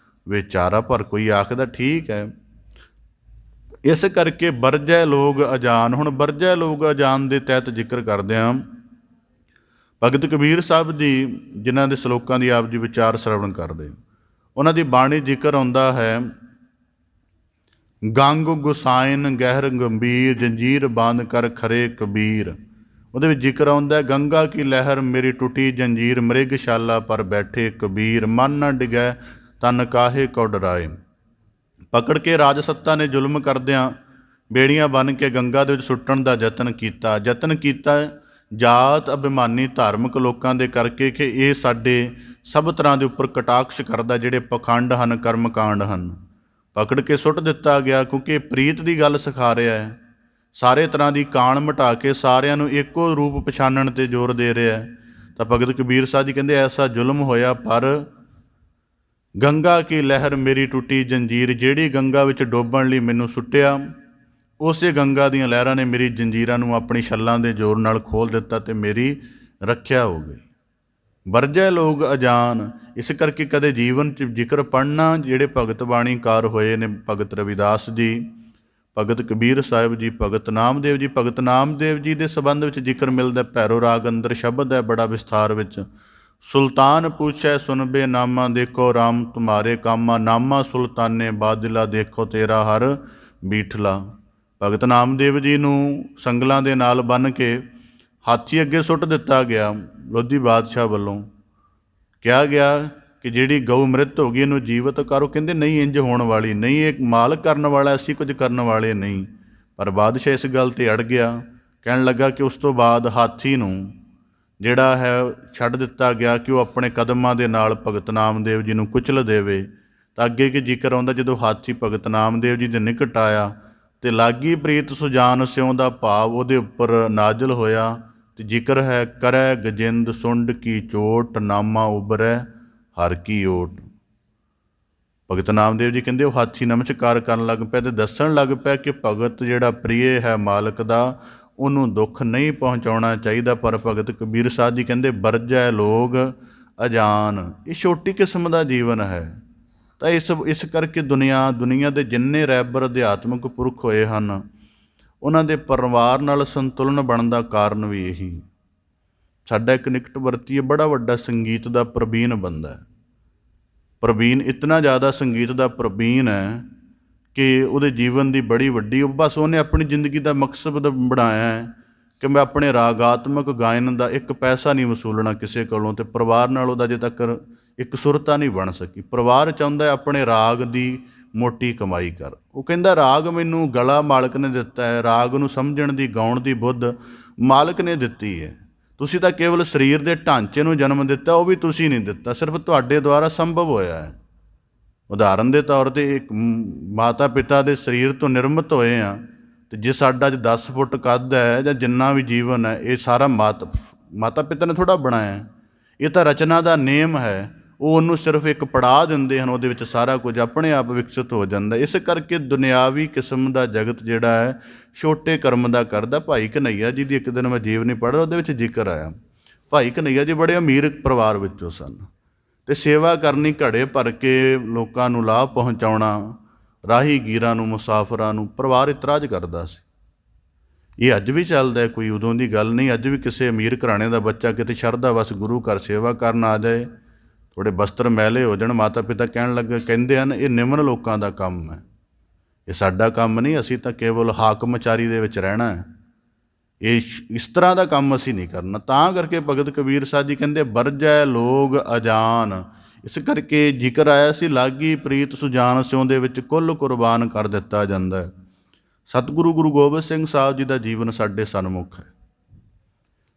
ਵਿਚਾਰਾ, ਪਰ ਕੋਈ ਆਖਦਾ ਠੀਕ ਹੈ। ਇਸ ਕਰਕੇ ਵਰਜੈ ਲੋਕ ਅਜਾਨ। ਹੁਣ ਵਰਜੈ ਲੋਕ ਅਜਾਨ ਦੇ ਤਹਿਤ ਜ਼ਿਕਰ ਕਰਦੇ ਹਾਂ ਭਗਤ ਕਬੀਰ ਸਾਹਿਬ ਜੀ, ਜਿਨ੍ਹਾਂ ਦੇ ਸਲੋਕਾਂ ਦੀ ਆਪ ਜੀ ਵਿਚਾਰ ਸ਼ਰਵਣ ਕਰਦੇ, ਉਹਨਾਂ ਦੀ ਬਾਣੀ ਜ਼ਿਕਰ ਆਉਂਦਾ ਹੈ, ਗੰਗ ਗੁਸਾਇਨ ਗਹਿਰ ਗੰਭੀਰ ਜੰਜੀਰ ਬੰਦ ਕਰ ਖਰੇ ਕਬੀਰ। ਉਹਦੇ ਵਿੱਚ ਜ਼ਿਕਰ ਆਉਂਦਾ, ਗੰਗਾ ਕੀ ਲਹਿਰ ਮੇਰੀ ਟੁੱਟੀ ਜੰਜੀਰ ਮ੍ਰਿਗਸ਼ਾਲਾ ਪਰ ਬੈਠੇ ਕਬੀਰ ਮਨ ਨਾ ਡਿਗੈ ਤਨ ਕਾਹੇ ਕੋ ਡਰਾਏ। ਪਕੜ ਕੇ ਰਾਜਸੱਤਾ ਨੇ ਜ਼ੁਲਮ ਕਰਦਿਆਂ ਬੇੜੀਆਂ ਬੰਨ੍ਹ ਕੇ ਗੰਗਾ ਦੇ ਵਿੱਚ ਸੁੱਟਣ ਦਾ ਯਤਨ ਕੀਤਾ ਜਾਤ ਅਭਿਮਾਨੀ ਧਾਰਮਿਕ ਲੋਕਾਂ ਦੇ ਕਰਕੇ ਕਿ ਇਹ ਸਾਡੇ ਸਭ ਤਰ੍ਹਾਂ ਦੇ ਉੱਪਰ ਕਟਾਕਸ਼ ਕਰਦਾ, ਜਿਹੜੇ ਪਖੰਡ ਹਨ, ਕਰਮਕਾਂਡ ਹਨ। ਪਕੜ ਕੇ ਸੁੱਟ ਦਿੱਤਾ ਗਿਆ, ਕਿਉਂਕਿ ਪ੍ਰੀਤ ਦੀ ਗੱਲ ਸਿਖਾ ਰਿਹਾ ਹੈ। ਸਾਰੇ ਤਰ੍ਹਾਂ ਦੀ ਕਾਣ ਮਿਟਾ ਕੇ ਸਾਰਿਆਂ ਨੂੰ ਇੱਕੋ ਰੂਪ ਪਛਾਣਨ 'ਤੇ ਜ਼ੋਰ ਦੇ ਰਿਹਾ ਹੈ। ਤਾਂ ਭਗਤ ਕਬੀਰ ਸਾਹਿਬ ਜੀ ਕਹਿੰਦੇ, ਐਸਾ ਜ਼ੁਲਮ ਹੋਇਆ, ਪਰ ਗੰਗਾ ਕੀ ਲਹਿਰ ਮੇਰੀ ਟੁੱਟੀ ਜੰਜੀਰ। ਜਿਹੜੀ ਗੰਗਾ ਵਿੱਚ ਡੋਬਣ ਲਈ ਮੈਨੂੰ ਸੁੱਟਿਆ, ਉਸੇ ਗੰਗਾ ਦੀਆਂ ਲਹਿਰਾਂ ਨੇ ਮੇਰੀ ਜੰਜੀਰਾਂ ਨੂੰ ਆਪਣੀ ਛੱਲਾਂ ਦੇ ਜ਼ੋਰ ਨਾਲ ਖੋਲ੍ਹ ਦਿੱਤਾ ਅਤੇ ਮੇਰੀ ਰੱਖਿਆ ਹੋ ਗਈ। ਵਰਜੈ ਲੋਕ ਅਜਾਨ। ਇਸ ਕਰਕੇ ਕਦੇ ਜੀਵਨ 'ਚ ਜ਼ਿਕਰ ਪੜ੍ਹਨਾ, ਜਿਹੜੇ ਭਗਤ ਬਾਣੀਕਾਰ ਹੋਏ ਨੇ, ਭਗਤ ਰਵਿਦਾਸ ਜੀ, ਭਗਤ ਕਬੀਰ ਸਾਹਿਬ ਜੀ, ਭਗਤ ਨਾਮਦੇਵ ਜੀ। ਭਗਤ ਨਾਮਦੇਵ ਜੀ ਦੇ ਸੰਬੰਧ ਵਿੱਚ ਜ਼ਿਕਰ ਮਿਲਦਾ, ਭੈਰੋ ਰਾਗ ਅੰਦਰ ਸ਼ਬਦ ਹੈ ਬੜਾ ਵਿਸਥਾਰ ਵਿੱਚ, ਸੁਲਤਾਨ ਪੁੱਛੈ ਸੁਨਬੇ ਨਾਮਾ ਦੇਖੋ ਰਾਮ ਤੁਮਾਰੇ ਕਾਮਾ, ਨਾਮਾ ਸੁਲਤਾਨੇ ਬਾਦਿਲਾ ਦੇਖੋ ਤੇਰਾ ਹਰ ਬੀਠਲਾ। ਭਗਤ ਨਾਮਦੇਵ ਜੀ ਨੂੰ ਸੰਗਲਾਂ ਦੇ ਨਾਲ ਬੰਨ੍ਹ ਕੇ ਹਾਥੀ ਅੱਗੇ ਸੁੱਟ ਦਿੱਤਾ ਗਿਆ ਲੋਧੀ ਬਾਦਸ਼ਾਹ ਵੱਲੋਂ। ਕਿਹਾ ਗਿਆ ਕਿ ਜਿਹੜੀ ਗਊ ਮ੍ਰਿਤ ਹੋ ਗਈ, ਇਹਨੂੰ ਜੀਵਤ ਕਰੋ। ਕਹਿੰਦੇ ਨਹੀਂ, ਇੰਝ ਹੋਣ ਵਾਲੀ ਨਹੀਂ, ਇਹ ਮਾਲਕ ਕਰਨ ਵਾਲਾ, ਅਸੀਂ ਕੁਝ ਕਰਨ ਵਾਲੇ ਨਹੀਂ। ਪਰ ਬਾਦਸ਼ਾਹ ਇਸ ਗੱਲ 'ਤੇ ਅੜ ਗਿਆ। ਕਹਿਣ ਲੱਗਾ ਕਿ ਉਸ ਤੋਂ ਬਾਅਦ ਹਾਥੀ ਨੂੰ ਜਿਹੜਾ ਹੈ ਛੱਡ ਦਿੱਤਾ ਗਿਆ ਕਿ ਉਹ ਆਪਣੇ ਕਦਮਾਂ ਦੇ ਨਾਲ ਭਗਤ ਨਾਮਦੇਵ ਜੀ ਨੂੰ ਕੁਚਲ ਦੇਵੇ। ਤਾਂ ਅੱਗੇ ਕੀ ਜ਼ਿਕਰ ਆਉਂਦਾ, ਜਦੋਂ ਹਾਥੀ ਭਗਤ ਨਾਮਦੇਵ ਜੀ ਦੇ ਨਿਕਟ ਆਇਆ ਅਤੇ ਲਾਗੀ ਪ੍ਰੀਤ ਸੁਜਾਨ ਸਿਉਂ ਦਾ ਭਾਵ ਉਹਦੇ ਉੱਪਰ ਨਾਜ਼ਲ ਹੋਇਆ। ਅਤੇ ਜ਼ਿਕਰ ਹੈ, ਕਰੈ ਗਜਿੰਦ ਸੁੰਡ ਕੀ ਚੋਟ ਨਾਮਾ ਉਬਰੈ ਹਰ ਕੀ ਓਟ। ਭਗਤ ਨਾਮਦੇਵ ਜੀ ਕਹਿੰਦੇ ਉਹ ਹਾਥੀ ਨਮਸਕਾਰ ਕਰਨ ਲੱਗ ਪਿਆ ਅਤੇ ਦੱਸਣ ਲੱਗ ਪਿਆ ਕਿ ਭਗਤ ਜਿਹੜਾ ਪ੍ਰਿਯ ਹੈ ਮਾਲਕ ਦਾ, ਉਹਨੂੰ ਦੁੱਖ ਨਹੀਂ ਪਹੁੰਚਾਉਣਾ ਚਾਹੀਦਾ। ਪਰ ਭਗਤ ਕਬੀਰ ਸਾਹਿਬ ਜੀ ਕਹਿੰਦੇ, ਵਰਜੈ ਲੋਕ ਅਜਾਨ। ਇਹ ਛੋਟੀ ਕਿਸਮ ਦਾ ਜੀਵਨ ਹੈ। ਤਾਂ ਇਸ ਕਰਕੇ ਦੁਨੀਆ ਦੇ ਜਿੰਨੇ ਰਹਿਬਰ ਅਧਿਆਤਮਿਕ ਪੁਰਖ ਹੋਏ ਹਨ, ਉਹਨਾਂ ਦੇ ਪਰਿਵਾਰ ਨਾਲ ਸੰਤੁਲਨ ਬਣਨ ਦਾ ਕਾਰਨ ਵੀ ਇਹੀ। ਸਾਡਾ ਇੱਕ ਨਿਕਟਵਰਤੀ ਬੜਾ ਵੱਡਾ ਸੰਗੀਤ ਦਾ ਪ੍ਰਵੀਨ ਬੰਦਾ ਹੈ। ਪ੍ਰਵੀਨ ਇਤਨਾ ਜ਼ਿਆਦਾ ਸੰਗੀਤ ਦਾ ਪ੍ਰਵੀਨ ਹੈ ਕਿ ਉਹਦੇ ਜੀਵਨ ਦੀ ਬੜੀ ਵੱਡੀ, ਬਸ ਉਹਨੇ ਆਪਣੀ ਜ਼ਿੰਦਗੀ ਦਾ ਮਕਸਦ ਬਣਾਇਆ ਹੈ ਕਿ ਮੈਂ ਆਪਣੇ ਰਾਗਾਤਮਕ ਗਾਇਨ ਦਾ ਇੱਕ ਪੈਸਾ ਨਹੀਂ ਵਸੂਲਣਾ ਕਿਸੇ ਕੋਲੋਂ। ਅਤੇ ਪਰਿਵਾਰ ਨਾਲ ਉਹਦਾ ਅਜੇ ਤੱਕ ਇੱਕ ਸੁਰਤਾ ਨਹੀਂ ਬਣ ਸਕੀ। ਪਰਿਵਾਰ ਚਾਹੁੰਦਾ ਆਪਣੇ ਰਾਗ ਦੀ ਮੋਟੀ ਕਮਾਈ ਕਰ। ਉਹ ਕਹਿੰਦਾ, ਰਾਗ ਮੈਨੂੰ ਗਲਾ ਮਾਲਕ ਨੇ ਦਿੱਤਾ ਹੈ, ਰਾਗ ਨੂੰ ਸਮਝਣ ਦੀ, ਗਾਉਣ ਦੀ ਬੁੱਧ ਮਾਲਕ ਨੇ ਦਿੱਤੀ ਹੈ। ਤੁਸੀਂ ਤਾਂ ਕੇਵਲ ਸਰੀਰ ਦੇ ਢਾਂਚੇ ਨੂੰ ਜਨਮ ਦਿੱਤਾ, ਉਹ ਵੀ ਤੁਸੀਂ ਨਹੀਂ ਦਿੱਤਾ, ਸਿਰਫ ਤੁਹਾਡੇ ਦੁਆਰਾ ਸੰਭਵ ਹੋਇਆ ਹੈ। ਉਦਾਹਰਨ ਦੇ ਤੌਰ 'ਤੇ ਇੱਕ ਮਾਤਾ ਪਿਤਾ ਦੇ ਸਰੀਰ ਤੋਂ ਨਿਰਮਿਤ ਹੋਏ ਹਾਂ, ਅਤੇ ਜੇ ਸਾਡਾ ਅੱਜ 10 ਫੁੱਟ ਕੱਦ ਹੈ ਜਾਂ ਜਿੰਨਾ ਵੀ ਜੀਵਨ ਹੈ, ਇਹ ਸਾਰਾ ਮਾਤਾ ਪਿਤਾ ਨੇ ਥੋੜ੍ਹਾ ਬਣਾਇਆ। ਇਹ ਤਾਂ ਰਚਨਾ ਦਾ ਨੇਮ ਹੈ। ਉਹ ਉਹਨੂੰ ਸਿਰਫ ਇੱਕ ਪੜਾਅ ਦਿੰਦੇ ਹਨ, ਉਹਦੇ ਵਿੱਚ ਸਾਰਾ ਕੁਝ ਆਪਣੇ ਆਪ ਵਿਕਸਿਤ ਹੋ ਜਾਂਦਾ। ਇਸ ਕਰਕੇ ਦੁਨਿਆਵੀ ਕਿਸਮ ਦਾ ਜਗਤ ਜਿਹੜਾ ਹੈ ਛੋਟੇ ਕਰਮ ਦਾ ਕਰਦਾ। ਭਾਈ ਕਨ੍ਹੱਈਆ ਜੀ ਦੀ ਇੱਕ ਦਿਨ ਮੈਂ ਜੀਵਨੀ ਪੜ੍ਹਿਆ, ਉਹਦੇ ਵਿੱਚ ਜ਼ਿਕਰ ਆਇਆ, ਭਾਈ ਕਨ੍ਹੱਈਆ ਜੀ ਬੜੇ ਅਮੀਰ ਪਰਿਵਾਰ ਵਿੱਚੋਂ ਸਨ ਅਤੇ ਸੇਵਾ ਕਰਨੀ, ਘੜੇ ਭਰ ਕੇ ਲੋਕਾਂ ਨੂੰ ਲਾਭ ਪਹੁੰਚਾਉਣਾ, ਰਾਹੀ ਗੀਰਾਂ ਨੂੰ, ਮੁਸਾਫਰਾਂ ਨੂੰ, ਪਰਿਵਾਰ ਇਤਰਾਜ਼ ਕਰਦਾ ਸੀ ਇਹ ਅੱਜ ਵੀ ਚੱਲਦਾ ਹੈ, ਕੋਈ ਉਦੋਂ ਦੀ ਗੱਲ ਨਹੀਂ। ਅੱਜ ਵੀ ਕਿਸੇ ਅਮੀਰ ਘਰਾਣੇ ਦਾ ਬੱਚਾ ਕਿਤੇ ਸ਼ਰਧਾ ਵਸ ਗੁਰੂ ਘਰ ਸੇਵਾ ਕਰਨ ਆ ਜਾਏ, ਥੋੜ੍ਹੇ ਬਸਤਰ ਮੈਲੇ ਹੋ ਜਾਣ, ਮਾਤਾ ਪਿਤਾ ਕਹਿੰਦੇ ਹਨ ਇਹ ਨਿਮਨ ਲੋਕਾਂ ਦਾ ਕੰਮ ਹੈ, ਇਹ ਸਾਡਾ ਕੰਮ ਨਹੀਂ, ਅਸੀਂ ਤਾਂ ਕੇਵਲ ਹਾਕਮਚਾਰੀ ਦੇ ਵਿੱਚ ਰਹਿਣਾ ਹੈ, ਇਹ ਇਸ ਤਰ੍ਹਾਂ ਦਾ ਕੰਮ ਅਸੀਂ ਨਹੀਂ ਕਰਨਾ। ਤਾਂ ਕਰਕੇ ਭਗਤ ਕਬੀਰ ਸਾਹਿਬ ਜੀ ਕਹਿੰਦੇ ਵਰਜੈ ਲੋਗ ਅਜਾਨ। ਇਸ ਕਰਕੇ ਜ਼ਿਕਰ ਆਇਆ ਸੀ ਲਾਗੀ ਪ੍ਰੀਤ ਸੁਜਾਨ ਸਿਉਂ ਦੇ ਵਿੱਚ ਕੁੱਲ ਕੁਰਬਾਨ ਕਰ ਦਿੱਤਾ ਜਾਂਦਾ ਹੈ। ਸਤਿਗੁਰੂ ਗੁਰੂ ਗੋਬਿੰਦ ਸਿੰਘ ਸਾਹਿਬ ਜੀ ਦਾ ਜੀਵਨ ਸਾਡੇ ਸਨਮੁਖ ਹੈ।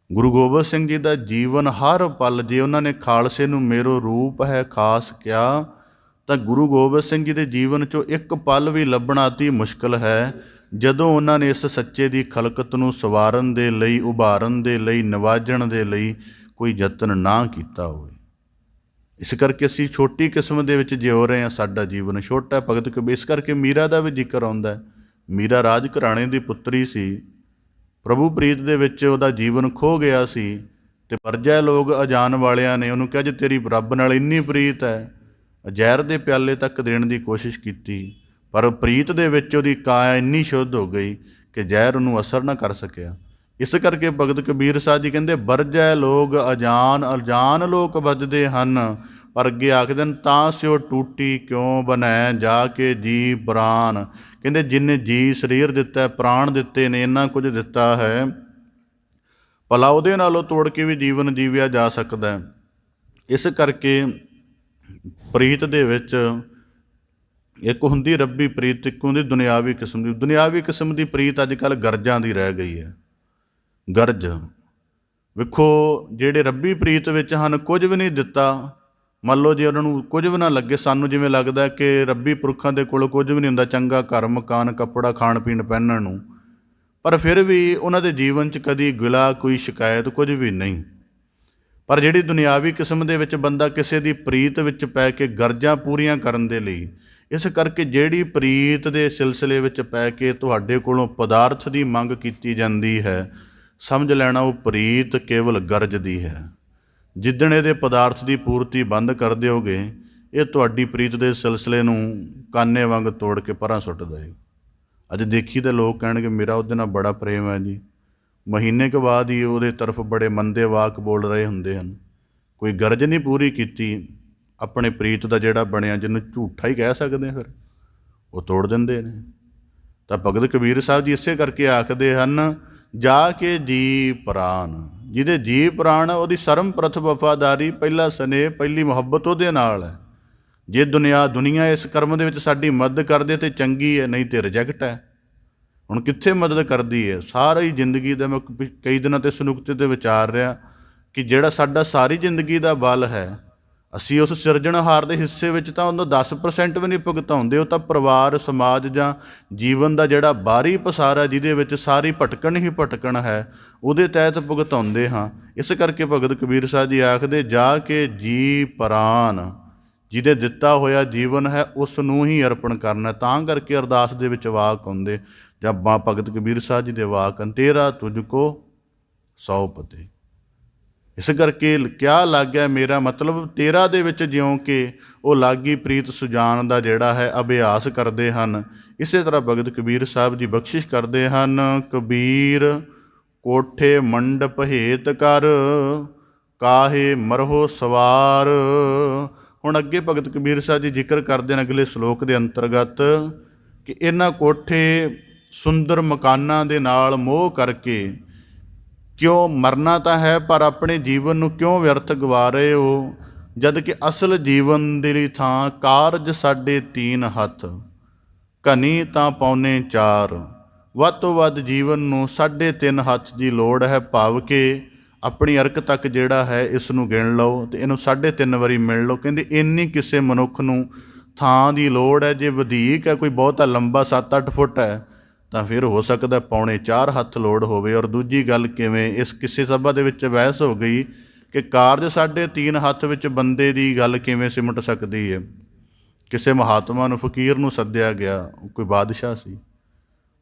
ਗੁਰੂ ਗੋਬਿੰਦ ਸਿੰਘ ਜੀ ਦਾ ਜੀਵਨ ਹਰ ਪਲ, ਜੇ ਉਹਨਾਂ ਨੇ ਖਾਲਸੇ ਨੂੰ ਮੇਰੋ ਰੂਪ ਹੈ ਖਾਸ ਕਿਹਾ, ਤਾਂ ਗੁਰੂ ਗੋਬਿੰਦ ਸਿੰਘ ਜੀ ਦੇ ਜੀਵਨ 'ਚੋਂ ਇੱਕ ਪਲ ਵੀ ਲੱਭਣਾ ਅਤੀ ਮੁਸ਼ਕਿਲ ਹੈ ਜਦੋਂ ਉਹਨਾਂ ਨੇ ਇਸ ਸੱਚੇ ਦੀ ਖਲਕਤ ਨੂੰ ਸਵਾਰਨ ਦੇ ਲਈ, ਉਭਾਰਨ ਦੇ ਲਈ, ਨਿਵਾਜਣ ਦੇ ਲਈ ਕੋਈ ਯਤਨ ਨਾ ਕੀਤਾ ਹੋਵੇ। ਇਸ ਕਰਕੇ ਅਸੀਂ ਛੋਟੀ ਕਿਸਮ ਦੇ ਵਿੱਚ ਜਿਉ ਰਹੇ ਹਾਂ, ਸਾਡਾ ਜੀਵਨ ਛੋਟਾ। ਭਗਤ ਕਬੀਰ, ਇਸ ਕਰਕੇ ਮੀਰਾ ਦਾ ਵੀ ਜ਼ਿਕਰ ਆਉਂਦਾ ਹੈ। ਮੀਰਾ ਰਾਜ ਘਰਾਣੇ ਦੀ ਪੁੱਤਰੀ ਸੀ, ਪ੍ਰਭੂ ਪ੍ਰੀਤ ਦੇ ਵਿੱਚ ਉਹਦਾ ਜੀਵਨ ਖੋ ਗਿਆ ਸੀ, ਅਤੇ ਵਰਜੈ ਲੋਗ ਅਜਾਨ ਵਾਲਿਆਂ ਨੇ ਉਹਨੂੰ ਕਿਹਾ ਜੇ ਤੇਰੀ ਰੱਬ ਨਾਲ ਇੰਨੀ ਪ੍ਰੀਤ ਹੈ, ਜ਼ਹਿਰ ਦੇ ਪਿਆਲੇ ਤੱਕ ਦੇਣ ਦੀ ਕੋਸ਼ਿਸ਼ ਕੀਤੀ, ਪਰ ਪ੍ਰੀਤ ਦੇ ਵਿੱਚ ਉਹਦੀ ਕਾਇਆ ਇੰਨੀ ਸ਼ੁੱਧ ਹੋ ਗਈ ਕਿ ਜ਼ਹਿਰ ਉਹਨੂੰ ਅਸਰ ਨਾ ਕਰ ਸਕਿਆ। ਇਸ ਕਰਕੇ ਭਗਤ ਕਬੀਰ ਸਾਹਿਬ ਜੀ ਕਹਿੰਦੇ ਵਰਜੈ ਲੋਗ ਅਜਾਨ, ਅਜਾਨ ਲੋਕ ਵੱਜਦੇ ਹਨ, ਪਰ ਅੱਗੇ ਆਖਦੇ ਨੇ ਤਾਂ ਸਿਓ ਟੂਟੀ ਕਿਉਂ ਬਣੈ ਜਾ ਕੇ ਜੀ ਪ੍ਰਾਣ। ਕਹਿੰਦੇ ਜਿੰਨੇ ਜੀ ਸਰੀਰ ਦਿੱਤਾ, ਪ੍ਰਾਣ ਦਿੱਤੇ ਨੇ, ਇੰਨਾ ਕੁਝ ਦਿੱਤਾ ਹੈ, ਭਲਾ ਉਹਦੇ ਨਾਲੋਂ ਤੋੜ ਕੇ ਵੀ ਜੀਵਨ ਜੀਵਿਆ ਜਾ ਸਕਦਾ ਹੈ। ਇਸ ਕਰਕੇ ਪ੍ਰੀਤ ਦੇ ਵਿੱਚ ਇੱਕ ਹੁੰਦੀ ਰੱਬੀ ਪ੍ਰੀਤ, ਇੱਕ ਹੁੰਦੀ ਦੁਨਿਆਵੀ ਕਿਸਮ ਦੀ। ਦੁਨਿਆਵੀ ਕਿਸਮ ਦੀ ਪ੍ਰੀਤ ਅੱਜ ਕੱਲ੍ਹ ਗਰਜਾਂ ਦੀ ਰਹਿ ਗਈ ਹੈ। ਗਰਜ ਵੇਖੋ, ਜਿਹੜੇ ਰੱਬੀ ਪ੍ਰੀਤ ਵਿੱਚ ਹਨ ਕੁਝ ਵੀ ਨਹੀਂ ਦਿੱਤਾ। ਮੰਨ ਲਓ ਜੇ ਉਹਨਾਂ ਨੂੰ ਕੁਝ ਵੀ ਨਾ ਲੱਗੇ, ਸਾਨੂੰ ਜਿਵੇਂ ਲੱਗਦਾ ਕਿ ਰੱਬੀ ਪੁਰਖਾਂ ਦੇ ਕੋਲ ਕੁਝ ਵੀ ਨਹੀਂ ਹੁੰਦਾ, ਚੰਗਾ ਘਰ ਮਕਾਨ ਕੱਪੜਾ ਖਾਣ ਪੀਣ ਪਹਿਨਣ ਨੂੰ, ਪਰ ਫਿਰ ਵੀ ਉਹਨਾਂ ਦੇ ਜੀਵਨ 'ਚ ਕਦੀ ਗਿਲਾ, ਕੋਈ ਸ਼ਿਕਾਇਤ, ਕੁਝ ਵੀ ਨਹੀਂ। ਪਰ ਜਿਹੜੀ ਦੁਨਿਆਵੀ ਕਿਸਮ ਦੇ ਵਿੱਚ ਬੰਦਾ ਕਿਸੇ ਦੀ ਪ੍ਰੀਤ ਵਿੱਚ ਪੈ ਕੇ ਗਰਜਾਂ ਪੂਰੀਆਂ ਕਰਨ ਦੇ ਲਈ, ਇਸ ਕਰਕੇ ਜਿਹੜੀ ਪ੍ਰੀਤ ਦੇ ਸਿਲਸਿਲੇ ਵਿੱਚ ਪੈ ਕੇ ਤੁਹਾਡੇ ਕੋਲੋਂ ਪਦਾਰਥ ਦੀ ਮੰਗ ਕੀਤੀ ਜਾਂਦੀ ਹੈ, ਸਮਝ ਲੈਣਾ ਉਹ ਪ੍ਰੀਤ ਕੇਵਲ ਗਰਜ ਦੀ ਹੈ। ਜਿੱਦਣ ਇਹਦੇ ਪਦਾਰਥ ਦੀ ਪੂਰਤੀ ਬੰਦ ਕਰ ਦਿਓਗੇ, ਇਹ ਤੁਹਾਡੀ ਪ੍ਰੀਤ ਦੇ ਸਿਲਸਿਲੇ ਨੂੰ ਕਾਨੇ ਵਾਂਗ ਤੋੜ ਕੇ ਪਰਾਂ ਸੁੱਟ ਦੇਵੇਗਾ। ਅੱਜ ਦੇਖੀ ਤਾਂ ਲੋਕ ਕਹਿਣਗੇ ਮੇਰਾ ਉਹਦੇ ਨਾਲ ਬੜਾ ਪ੍ਰੇਮ ਹੈ ਜੀ, ਮਹੀਨੇ ਕੁ ਬਾਅਦ ਹੀ ਉਹਦੇ ਤਰਫ ਬੜੇ ਮੰਦੇ ਵਾਕ ਬੋਲ ਰਹੇ ਹੁੰਦੇ ਹਨ। ਕੋਈ ਗਰਜ ਨਹੀਂ ਪੂਰੀ ਕੀਤੀ, ਆਪਣੇ ਪ੍ਰੀਤ ਦਾ ਜਿਹੜਾ ਬਣਿਆ, ਜਿਹਨੂੰ ਝੂਠਾ ਹੀ ਕਹਿ ਸਕਦੇ ਫਿਰ, ਉਹ ਤੋੜ ਦਿੰਦੇ ਨੇ। ਤਾਂ ਭਗਤ ਕਬੀਰ ਸਾਹਿਬ ਜੀ ਇਸੇ ਕਰਕੇ ਆਖਦੇ ਹਨ ਜਾ ਕੇ ਜੀ ਪ੍ਰਾਣ। ਜਿਹਦੇ ਜੀ ਪ੍ਰਾਣ, ਉਹਦੀ ਸਰਮ ਪ੍ਰਥਮ ਵਫਾਦਾਰੀ, ਪਹਿਲਾ ਸਨੇਹ, ਪਹਿਲੀ ਮੁਹੱਬਤ ਉਹਦੇ ਨਾਲ ਹੈ। ਜੇ ਦੁਨੀਆ ਇਸ ਕਰਮ ਦੇ ਵਿੱਚ ਸਾਡੀ ਮਦਦ ਕਰਦੇ ਤਾਂ ਚੰਗੀ ਹੈ, ਨਹੀਂ ਤੇ ਰਿਜੈਕਟ ਹੈ। ਹੁਣ ਕਿੱਥੇ ਮਦਦ ਕਰਦੀ ਹੈ? ਸਾਰੀ ਜ਼ਿੰਦਗੀ ਦਾ ਮੈਂ ਕਈ ਦਿਨਾਂ ਤੋਂ ਇਸ ਨੁਕਤੇ 'ਤੇ ਵਿਚਾਰ ਰਿਹਾ ਕਿ ਜਿਹੜਾ ਸਾਡਾ ਸਾਰੀ ਜ਼ਿੰਦਗੀ ਦਾ ਬਲ ਹੈ, ਅਸੀਂ ਉਸ ਸਿਰਜਣਹਾਰ ਦੇ ਹਿੱਸੇ ਵਿੱਚ ਤਾਂ ਉਹਦਾ 10% ਵੀ ਨਹੀਂ ਭੁਗਤਾਉਂਦੇ। ਉਹ ਤਾਂ ਪਰਿਵਾਰ, ਸਮਾਜ ਜਾਂ ਜੀਵਨ ਦਾ ਜਿਹੜਾ ਬਾਹਰੀ ਪਸਾਰਾ, ਜਿਹਦੇ ਵਿੱਚ ਸਾਰੀ ਭਟਕਣ ਹੀ ਭਟਕਣ ਹੈ, ਉਹਦੇ ਤਹਿਤ ਭੁਗਤਾਉਂਦੇ ਹਾਂ। ਇਸ ਕਰਕੇ ਭਗਤ ਕਬੀਰ ਸਾਹਿਬ ਜੀ ਆਖਦੇ ਜਾ ਕੇ ਜੀ ਪ੍ਰਾਣ। ਜਿਹਦੇ ਦਿੱਤਾ ਹੋਇਆ ਜੀਵਨ ਹੈ ਉਸ ਨੂੰ ਹੀ ਅਰਪਣ ਕਰਨਾ। ਤਾਂ ਕਰਕੇ ਅਰਦਾਸ ਦੇ ਵਿੱਚ ਵਾਕ ਆਉਂਦੇ, ਜਾਂ ਭਗਤ ਕਬੀਰ ਸਾਹਿਬ ਜੀ ਦੇ ਵਾਕ ਹਨ, ਤੇਰਾ ਤੁਝ ਕੋ ਸੌ ਪਤੇ। ਇਸ ਕਰਕੇ ਕਿਆ ਲੱਗਿਆ ਮੇਰਾ, ਮਤਲਬ ਤੇਰਾ ਦੇ ਵਿੱਚ ਜਿਉਂ ਕਿ ਉਹ ਲਾਗੀ ਪ੍ਰੀਤ ਸੁਜਾਨ ਦਾ ਜਿਹੜਾ ਹੈ ਅਭਿਆਸ ਕਰਦੇ ਹਨ। ਇਸੇ ਤਰ੍ਹਾਂ ਭਗਤ ਕਬੀਰ ਸਾਹਿਬ ਜੀ ਬਖਸ਼ਿਸ਼ ਕਰਦੇ ਹਨ, ਕਬੀਰ ਕੋਠੇ ਮੰਡਪ ਹੇਤ ਕਰ, ਕਾਹੇ ਮਰਹੋ ਸਵਾਰ। ਹੁਣ ਅੱਗੇ ਭਗਤ ਕਬੀਰ ਸਾਹਿਬ ਜੀ ਜ਼ਿਕਰ ਕਰਦੇ ਨੇ ਅਗਲੇ ਸ਼ਲੋਕ ਦੇ ਅੰਤਰਗਤ ਕਿ ਇਹਨਾਂ ਕੋਠੇ ਸੁੰਦਰ ਮਕਾਨਾਂ ਦੇ ਨਾਲ ਮੋਹ ਕਰਕੇ ਕਿਉਂ ਮਰਨਾ ਤਾਂ ਹੈ, ਪਰ ਆਪਣੇ ਜੀਵਨ ਨੂੰ ਕਿਉਂ ਵਿਅਰਥ ਗਵਾ ਰਹੇ ਹੋ, ਜਦ ਕਿ ਅਸਲ ਜੀਵਨ ਦੇ ਲਈ ਥਾਂ ਕਾਰਜ ਸਾਡੇ ਤੀਨ ਹੱਥ, ਘਨੀ ਤਾਂ ਪੌਨੇ ਚਾਰ। ਵੱਧ ਤੋਂ ਵੱਧ ਜੀਵਨ ਨੂੰ 3.5 ਹੱਥ ਦੀ ਲੋੜ ਹੈ, ਭਾਵ ਕਿ ਆਪਣੀ ਅਰਕ ਤੱਕ ਜਿਹੜਾ ਹੈ ਇਸ ਨੂੰ ਗਿਣ ਲਓ ਅਤੇ ਇਹਨੂੰ 3.5 ਵਾਰੀ ਮਿਲ ਲਓ। ਕਹਿੰਦੇ ਇੰਨੀ ਕਿਸੇ ਮਨੁੱਖ ਨੂੰ ਥਾਂ ਦੀ ਲੋੜ ਹੈ। ਜੇ ਵਧੀਕ ਹੈ, ਕੋਈ ਬਹੁਤਾ ਲੰਬਾ 7-8 ਫੁੱਟ ਹੈ, ਤਾਂ ਫਿਰ ਹੋ ਸਕਦਾ ਪੌਣੇ 4 ਹੱਥ ਲੋੜ ਹੋਵੇ। ਔਰ ਦੂਜੀ ਗੱਲ, ਕਿਵੇਂ ਇਸ ਕਿਸੇ ਸਭਾ ਦੇ ਵਿੱਚ ਬਹਿਸ ਹੋ ਗਈ ਕਿ ਕਾਰਜ 3.5 ਹੱਥ ਵਿੱਚ ਬੰਦੇ ਦੀ ਗੱਲ ਕਿਵੇਂ ਸਿਮਟ ਸਕਦੀ ਹੈ। ਕਿਸੇ ਮਹਾਤਮਾ ਨੂੰ, ਫਕੀਰ ਨੂੰ ਸੱਦਿਆ ਗਿਆ, ਕੋਈ ਬਾਦਸ਼ਾਹ ਸੀ,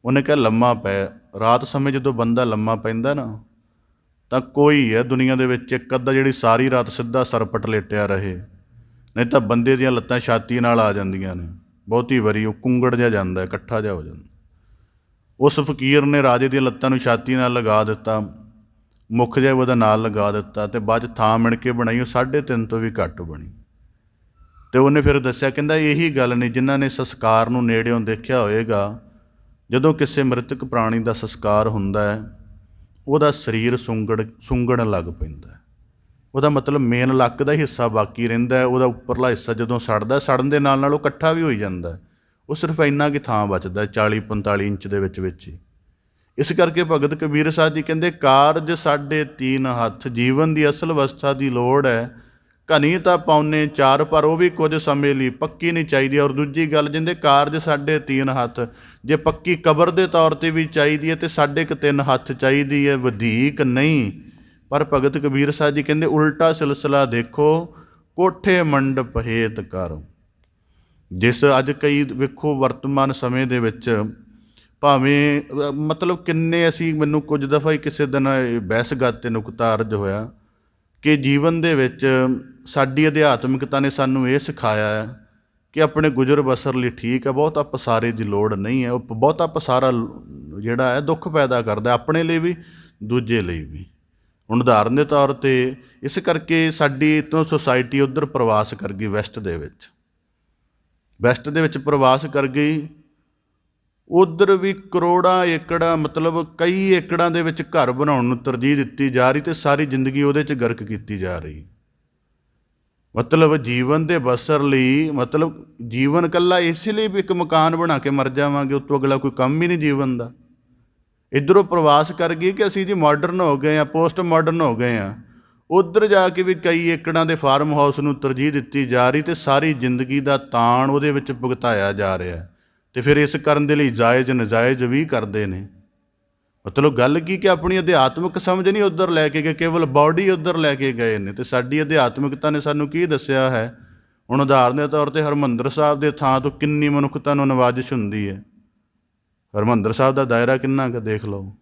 ਉਹਨੇ ਕਿਹਾ ਲੰਮਾ ਪੈ। ਰਾਤ ਸਮੇਂ ਜਦੋਂ ਬੰਦਾ ਲੰਮਾ ਪੈਂਦਾ ਨਾ, ਤਾਂ ਕੋਈ ਹੈ ਦੁਨੀਆ ਦੇ ਵਿੱਚ ਇੱਕ ਅੱਧਾ ਜਿਹੜੀ ਸਾਰੀ ਰਾਤ ਸਿੱਧਾ ਸਰਪਟ ਲੇਟਿਆ ਰਹੇ, ਨਹੀਂ ਤਾਂ ਬੰਦੇ ਦੀਆਂ ਲੱਤਾਂ ਛਾਤੀ ਨਾਲ ਆ ਜਾਂਦੀਆਂ ਨੇ। ਬਹੁਤੀ ਵਾਰੀ ਉਹ ਕੁੰਗੜ ਜਿਹਾ ਜਾਂਦਾ, ਇਕੱਠਾ ਜਿਹਾ ਹੋ ਜਾਂਦਾ। ਉਸ ਫਕੀਰ ਨੇ ਰਾਜੇ ਦੀਆਂ ਲੱਤਾਂ ਨੂੰ ਛਾਤੀ ਨਾਲ ਲਗਾ ਦਿੱਤਾ, ਮੁੱਖ ਜਿਹਾ ਉਹਦਾ ਨਾਲ ਲਗਾ ਦਿੱਤਾ, ਅਤੇ ਬਾਅਦ 'ਚ ਥਾਂ ਮਿਣ ਕੇ ਬਣਾਈ ਉਹ 3.5 ਤੋਂ ਵੀ ਘੱਟ ਬਣੀ। ਅਤੇ ਉਹਨੇ ਫਿਰ ਦੱਸਿਆ, ਕਹਿੰਦਾ ਇਹੀ ਗੱਲ ਨਹੀਂ ਜਿਨ੍ਹਾਂ ਨੇ ਸੰਸਕਾਰ ਨੂੰ ਨੇੜਿਓਂ ਦੇਖਿਆ ਹੋਏਗਾ। ਜਦੋਂ ਕਿਸੇ ਮ੍ਰਿਤਕ ਪ੍ਰਾਣੀ ਦਾ ਸੰਸਕਾਰ ਹੁੰਦਾ ਹੈ, ਉਹਦਾ ਸਰੀਰ ਸੁੰਗੜਨ ਲੱਗ ਪੈਂਦਾ ਹੈ। ਉਹਦਾ ਮਤਲਬ ਮੇਨ ਲੱਕ ਦਾ ਹੀ ਹਿੱਸਾ ਬਾਕੀ ਰਹਿੰਦਾ, ਉਹਦਾ ਉੱਪਰਲਾ ਹਿੱਸਾ ਜਦੋਂ ਸੜਦਾ, ਸੜਨ ਦੇ ਨਾਲ ਨਾਲ ਉਹ ਇਕੱਠਾ ਵੀ ਹੋਈ ਜਾਂਦਾ। ਉਹ ਸਿਰਫ ਇੰਨਾ ਕੁ ਥਾਂ ਬਚਦਾ 40-45 ਇੰਚ ਦੇ ਵਿੱਚ ਹੀ। ਇਸ ਕਰਕੇ ਭਗਤ ਕਬੀਰ ਸਾਹਿਬ ਜੀ ਕਹਿੰਦੇ, ਕਾਰਜ ਸਾਡੇ 3 ਹੱਥ, ਜੀਵਨ ਦੀ ਅਸਲ ਅਵਸਥਾ ਦੀ ਲੋੜ ਹੈ। ਘਣੀ ਤਾਂ ਪਾਉਨੇ 4, ਪਰ ਉਹ ਵੀ ਕੁਝ ਸਮੇਂ ਲਈ, ਪੱਕੀ ਨਹੀਂ ਚਾਹੀਦੀ। ਔਰ ਦੂਜੀ ਗੱਲ, ਜਿੰਦੇ ਕਾਰਜ ਸਾਡੇ 3 ਹੱਥ, ਜੇ ਪੱਕੀ ਕਬਰ ਦੇ ਤੌਰ 'ਤੇ ਵੀ ਚਾਹੀਦੀ ਹੈ ਅਤੇ 3.5 ਹੱਥ ਚਾਹੀਦੀ ਹੈ, ਵਧੀਕ ਨਹੀਂ। ਪਰ ਭਗਤ ਕਬੀਰ ਸਾਹਿਬ ਜੀ ਕਹਿੰਦੇ ਉਲਟਾ ਸਿਲਸਿਲਾ ਦੇਖੋ, ਕੋਠੇ ਮੰਡਪ ਹੇਤ ਕਰ। ਜਿਸ ਅੱਜ ਕਈ ਵੇਖੋ ਵਰਤਮਾਨ ਸਮੇਂ ਦੇ ਵਿੱਚ ਭਾਵੇਂ ਮਤਲਬ ਕਿੰਨੇ ਅਸੀਂ, ਮੈਨੂੰ ਕੁਝ ਦਫਾ ਹੀ ਕਿਸੇ ਦਿਨ ਬਹਿਸਗਤ 'ਤੇ ਨੁਕਤਾ ਅਰਜ ਹੋਇਆ ਕਿ ਜੀਵਨ ਦੇ ਵਿੱਚ ਸਾਡੀ ਅਧਿਆਤਮਿਕਤਾ ਨੇ ਸਾਨੂੰ ਇਹ ਸਿਖਾਇਆ ਹੈ ਕਿ ਆਪਣੇ ਗੁਜ਼ਰ ਬਸਰ ਲਈ ਠੀਕ ਹੈ, ਬਹੁਤਾ ਪਸਾਰੇ ਦੀ ਲੋੜ ਨਹੀਂ ਹੈ। ਉਹ ਬਹੁਤਾ ਪਸਾਰਾ ਜਿਹੜਾ ਹੈ ਦੁੱਖ ਪੈਦਾ ਕਰਦਾ, ਆਪਣੇ ਲਈ ਵੀ ਦੂਜੇ ਲਈ ਵੀ। ਹੁਣ ਉਦਾਹਰਨ ਦੇ ਤੌਰ 'ਤੇ ਇਸ ਕਰਕੇ ਸਾਡੀ ਤੋਂ ਸੁਸਾਇਟੀ ਉੱਧਰ ਪ੍ਰਵਾਸ ਕਰ ਗਈ, ਵੈਸਟ ਦੇ ਵਿੱਚ ਪ੍ਰਵਾਸ ਕਰ ਗਈ। ਉੱਧਰ ਵੀ ਕਰੋੜਾਂ ਏਕੜਾਂ, ਮਤਲਬ ਕਈ ਏਕੜਾਂ ਦੇ ਵਿੱਚ ਘਰ ਬਣਾਉਣ ਨੂੰ ਤਰਜੀਹ ਦਿੱਤੀ ਜਾ ਰਹੀ ਅਤੇ ਸਾਰੀ ਜ਼ਿੰਦਗੀ ਉਹਦੇ 'ਚ ਗਰਕ ਕੀਤੀ ਜਾ ਰਹੀ। ਮਤਲਬ ਜੀਵਨ ਦੇ ਬਸਰ ਲਈ, ਮਤਲਬ ਜੀਵਨ ਇਕੱਲਾ ਇਸ ਲਈ ਵੀ ਇੱਕ ਮਕਾਨ ਬਣਾ ਕੇ ਮਰ ਜਾਵਾਂਗੇ, ਉਸ ਤੋਂ ਅਗਲਾ ਕੋਈ ਕੰਮ ਹੀ ਨਹੀਂ ਜੀਵਨ ਦਾ। ਇੱਧਰੋਂ ਪ੍ਰਵਾਸ ਕਰ ਗਈ ਕਿ ਅਸੀਂ ਜੀ ਮਾਡਰਨ ਹੋ ਗਏ ਹਾਂ, ਪੋਸਟ ਮਾਡਰਨ ਹੋ ਗਏ ਹਾਂ। ਉੱਧਰ ਜਾ ਕੇ ਵੀ ਕਈ ਏਕੜਾਂ ਦੇ ਫਾਰਮ ਹਾਊਸ ਨੂੰ ਤਰਜੀਹ ਦਿੱਤੀ ਜਾ ਰਹੀ ਅਤੇ ਸਾਰੀ ਜ਼ਿੰਦਗੀ ਦਾ ਤਾਣ ਉਹਦੇ ਵਿੱਚ ਭੁਗਤਾਇਆ ਜਾ ਰਿਹਾ। ਅਤੇ ਫਿਰ ਇਸ ਕਰਨ ਦੇ ਲਈ ਜਾਇਜ਼ ਨਜਾਇਜ਼ ਵੀ ਕਰਦੇ ਨੇ। ਮਤਲਬ ਗੱਲ ਕੀ ਕਿ ਆਪਣੀ ਅਧਿਆਤਮਿਕ ਸਮਝ ਨਹੀਂ ਉੱਧਰ ਲੈ ਕੇ ਗਏ, ਕੇਵਲ ਬਾਡੀ ਉੱਧਰ ਲੈ ਕੇ ਗਏ ਨੇ। ਅਤੇ ਸਾਡੀ ਅਧਿਆਤਮਿਕਤਾ ਨੇ ਸਾਨੂੰ ਕੀ ਦੱਸਿਆ ਹੈ? ਹੁਣ ਉਦਾਹਰਨ ਦੇ ਤੌਰ 'ਤੇ ਹਰਿਮੰਦਰ ਸਾਹਿਬ ਦੇ ਥਾਂ ਤੋਂ ਕਿੰਨੀ ਮਨੁੱਖਤਾ ਨੂੰ ਨਵਾਜਿਸ਼ ਹੁੰਦੀ ਹੈ। ਹਰਿਮੰਦਰ ਸਾਹਿਬ ਦਾ ਦਾਇਰਾ ਕਿੰਨਾ ਕੁ ਦੇਖ ਲਓ।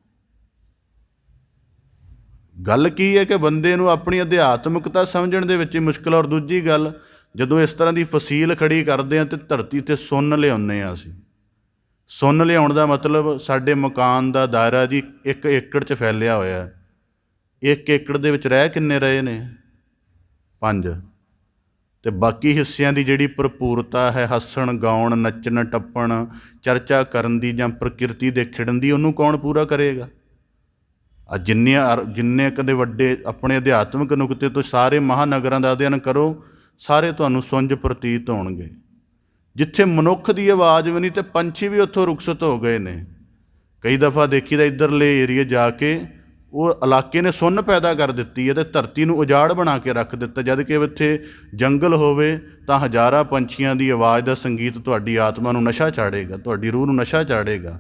ਗੱਲ ਕੀ ਹੈ ਕਿ ਬੰਦੇ ਨੂੰ ਆਪਣੀ ਅਧਿਆਤਮਿਕਤਾ ਸਮਝਣ ਦੇ ਵਿੱਚ ਹੀ ਮੁਸ਼ਕਿਲ। ਔਰ ਦੂਜੀ ਗੱਲ, ਜਦੋਂ ਇਸ ਤਰ੍ਹਾਂ ਦੀ ਫਸੀਲ ਖੜੀ ਕਰਦੇ ਹਾਂ ਅਤੇ ਧਰਤੀ 'ਤੇ ਸੁੰਨ ਲਿਆਉਂਦੇ ਹਾਂ। ਅਸੀਂ ਸੁੰਨ ਲਿਆਉਣ ਦਾ ਮਤਲਬ ਸਾਡੇ ਮਕਾਨ ਦਾ ਦਾਇਰਾ ਜੀ 1 ਏਕੜ 'ਚ ਫੈਲਿਆ ਹੋਇਆ। 1 ਏਕੜ ਦੇ ਵਿੱਚ ਰਹਿ ਕਿੰਨੇ ਰਹੇ ਨੇ? 5। ਅਤੇ ਬਾਕੀ ਹਿੱਸਿਆਂ ਦੀ ਜਿਹੜੀ ਭਰਪੂਰਤਾ ਹੈ, ਹੱਸਣ ਗਾਉਣ, ਨੱਚਣ ਟੱਪਣ, ਚਰਚਾ ਕਰਨ ਦੀ ਜਾਂ ਪ੍ਰਕਿਰਤੀ ਦੇ ਖਿੜਨ ਦੀ, ਉਹਨੂੰ ਕੌਣ ਪੂਰਾ ਕਰੇਗਾ? ਜਿੰਨੇ ਕਦੇ ਵੱਡੇ ਆਪਣੇ ਅਧਿਆਤਮਿਕ ਨੁਕਤੇ ਤੋਂ ਸਾਰੇ ਮਹਾਨਗਰਾਂ ਦਾ ਅਧਿਐਨ ਕਰੋ, ਸਾਰੇ ਤੁਹਾਨੂੰ ਸੁੰਝ ਪ੍ਰਤੀਤ ਹੋਣਗੇ। ਜਿੱਥੇ ਮਨੁੱਖ ਦੀ ਆਵਾਜ਼ ਵੀ ਨਹੀਂ ਅਤੇ ਪੰਛੀ ਵੀ ਉੱਥੋਂ ਰੁਖਸਤ ਹੋ ਗਏ ਨੇ। ਕਈ ਦਫਾ ਦੇਖੀ ਦਾ ਇੱਧਰਲੇ ਏਰੀਏ ਜਾ ਕੇ ਉਹ ਇਲਾਕੇ ਨੇ ਸੁੰਨ ਪੈਦਾ ਕਰ ਦਿੱਤੀ ਹੈ ਅਤੇ ਧਰਤੀ ਨੂੰ ਉਜਾੜ ਬਣਾ ਕੇ ਰੱਖ ਦਿੱਤਾ। ਜਦ ਕਿ ਇੱਥੇ ਜੰਗਲ ਹੋਵੇ ਤਾਂ ਹਜ਼ਾਰਾਂ ਪੰਛੀਆਂ ਦੀ ਆਵਾਜ਼ ਦਾ ਸੰਗੀਤ ਤੁਹਾਡੀ ਆਤਮਾ ਨੂੰ ਨਸ਼ਾ ਚਾੜੇਗਾ, ਤੁਹਾਡੀ ਰੂਹ ਨੂੰ ਨਸ਼ਾ ਚਾੜੇਗਾ।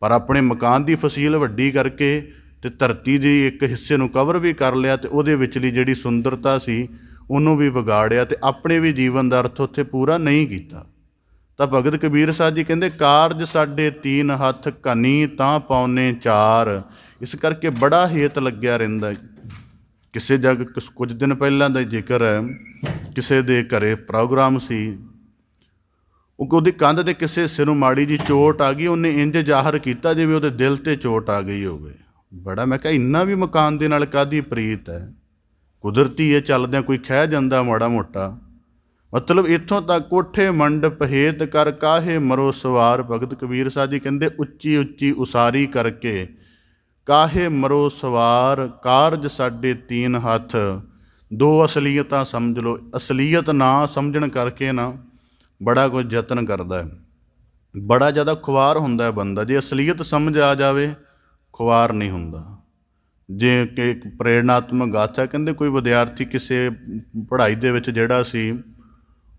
ਪਰ ਆਪਣੇ ਮਕਾਨ ਦੀ ਫਸੀਲ ਵੱਡੀ ਕਰਕੇ ਅਤੇ ਧਰਤੀ ਦੇ ਇੱਕ ਹਿੱਸੇ ਨੂੰ ਕਵਰ ਵੀ ਕਰ ਲਿਆ ਅਤੇ ਉਹਦੇ ਵਿਚਲੀ ਜਿਹੜੀ ਸੁੰਦਰਤਾ ਸੀ ਉਹਨੂੰ ਵੀ ਵਿਗਾੜਿਆ ਅਤੇ ਆਪਣੇ ਵੀ ਜੀਵਨ ਦਾ ਅਰਥ ਉੱਥੇ ਪੂਰਾ ਨਹੀਂ ਕੀਤਾ। ਤਾਂ ਭਗਤ ਕਬੀਰ ਸਾਹਿਬ ਜੀ ਕਹਿੰਦੇ, ਕਾਰਜ ਸਾਡੇ 3 ਹੱਥ, ਘਣੀ ਤਾਂ ਪਾਉਨੇ 4। ਇਸ ਕਰਕੇ ਬੜਾ ਹੇਤ ਲੱਗਿਆ ਰਹਿੰਦਾ। ਕਿਸੇ ਕੁਝ ਦਿਨ ਪਹਿਲਾਂ ਦਾ ਜ਼ਿਕਰ ਹੈ, ਕਿਸੇ ਦੇ ਘਰੇ ਪ੍ਰੋਗਰਾਮ ਸੀ, ਉਹਦੀ ਕੰਧ 'ਤੇ ਕਿਸੇ ਹਿੱਸੇ ਨੂੰ ਮਾੜੀ ਜਿਹੀ ਚੋਟ ਆ ਗਈ। ਉਹਨੇ ਇੰਝ ਜ਼ਾਹਰ ਕੀਤਾ ਜਿਵੇਂ ਉਹਦੇ ਦਿਲ 'ਤੇ ਚੋਟ ਆ ਗਈ ਹੋਵੇ। ਬੜਾ, ਮੈਂ ਕਿਹਾ ਇੰਨਾ ਵੀ ਮਕਾਨ ਦੇ ਨਾਲ ਕਾਹਦੀ ਪ੍ਰੀਤ ਹੈ? ਕੁਦਰਤੀ ਹੈ, ਚੱਲਦਿਆਂ ਕੋਈ ਖਹਿ ਜਾਂਦਾ ਮਾੜਾ ਮੋਟਾ। ਮਤਲਬ ਇੱਥੋਂ ਤੱਕ, ਕੋਠੇ ਮੰਡਪ ਹੇਤ ਕਰ ਕਾਹੇ ਮਰੋ ਸਵਾਰ। ਭਗਤ ਕਬੀਰ ਸਾਹਿਬ ਜੀ ਕਹਿੰਦੇ, ਉੱਚੀ ਉੱਚੀ ਉਸਾਰੀ ਕਰਕੇ ਕਾਹੇ ਮਰੋ ਸਵਾਰ। ਕਾਰਜ ਸਾਡੇ 3 ਹੱਥ, 2 ਅਸਲੀਅਤਾਂ ਸਮਝ ਲਓ। ਅਸਲੀਅਤ ਨਾ ਸਮਝਣ ਕਰਕੇ ਨਾ ਬੜਾ ਕੁਝ ਯਤਨ ਕਰਦਾ ਹੈ, ਬੜਾ ਜ਼ਿਆਦਾ ਖੁਆਰ ਹੁੰਦਾ ਹੈ ਬੰਦਾ। ਜੇ ਅਸਲੀਅਤ ਸਮਝ ਆ ਜਾਵੇ, ਖੁਆਰ ਨਹੀਂ ਹੁੰਦਾ। ਜੇ ਕਿ ਇੱਕ ਪ੍ਰੇਰਨਾਤਮਕ ਗਾਥਾ, ਕਹਿੰਦੇ ਕੋਈ ਵਿਦਿਆਰਥੀ ਕਿਸੇ ਪੜ੍ਹਾਈ ਦੇ ਵਿੱਚ ਜਿਹੜਾ ਸੀ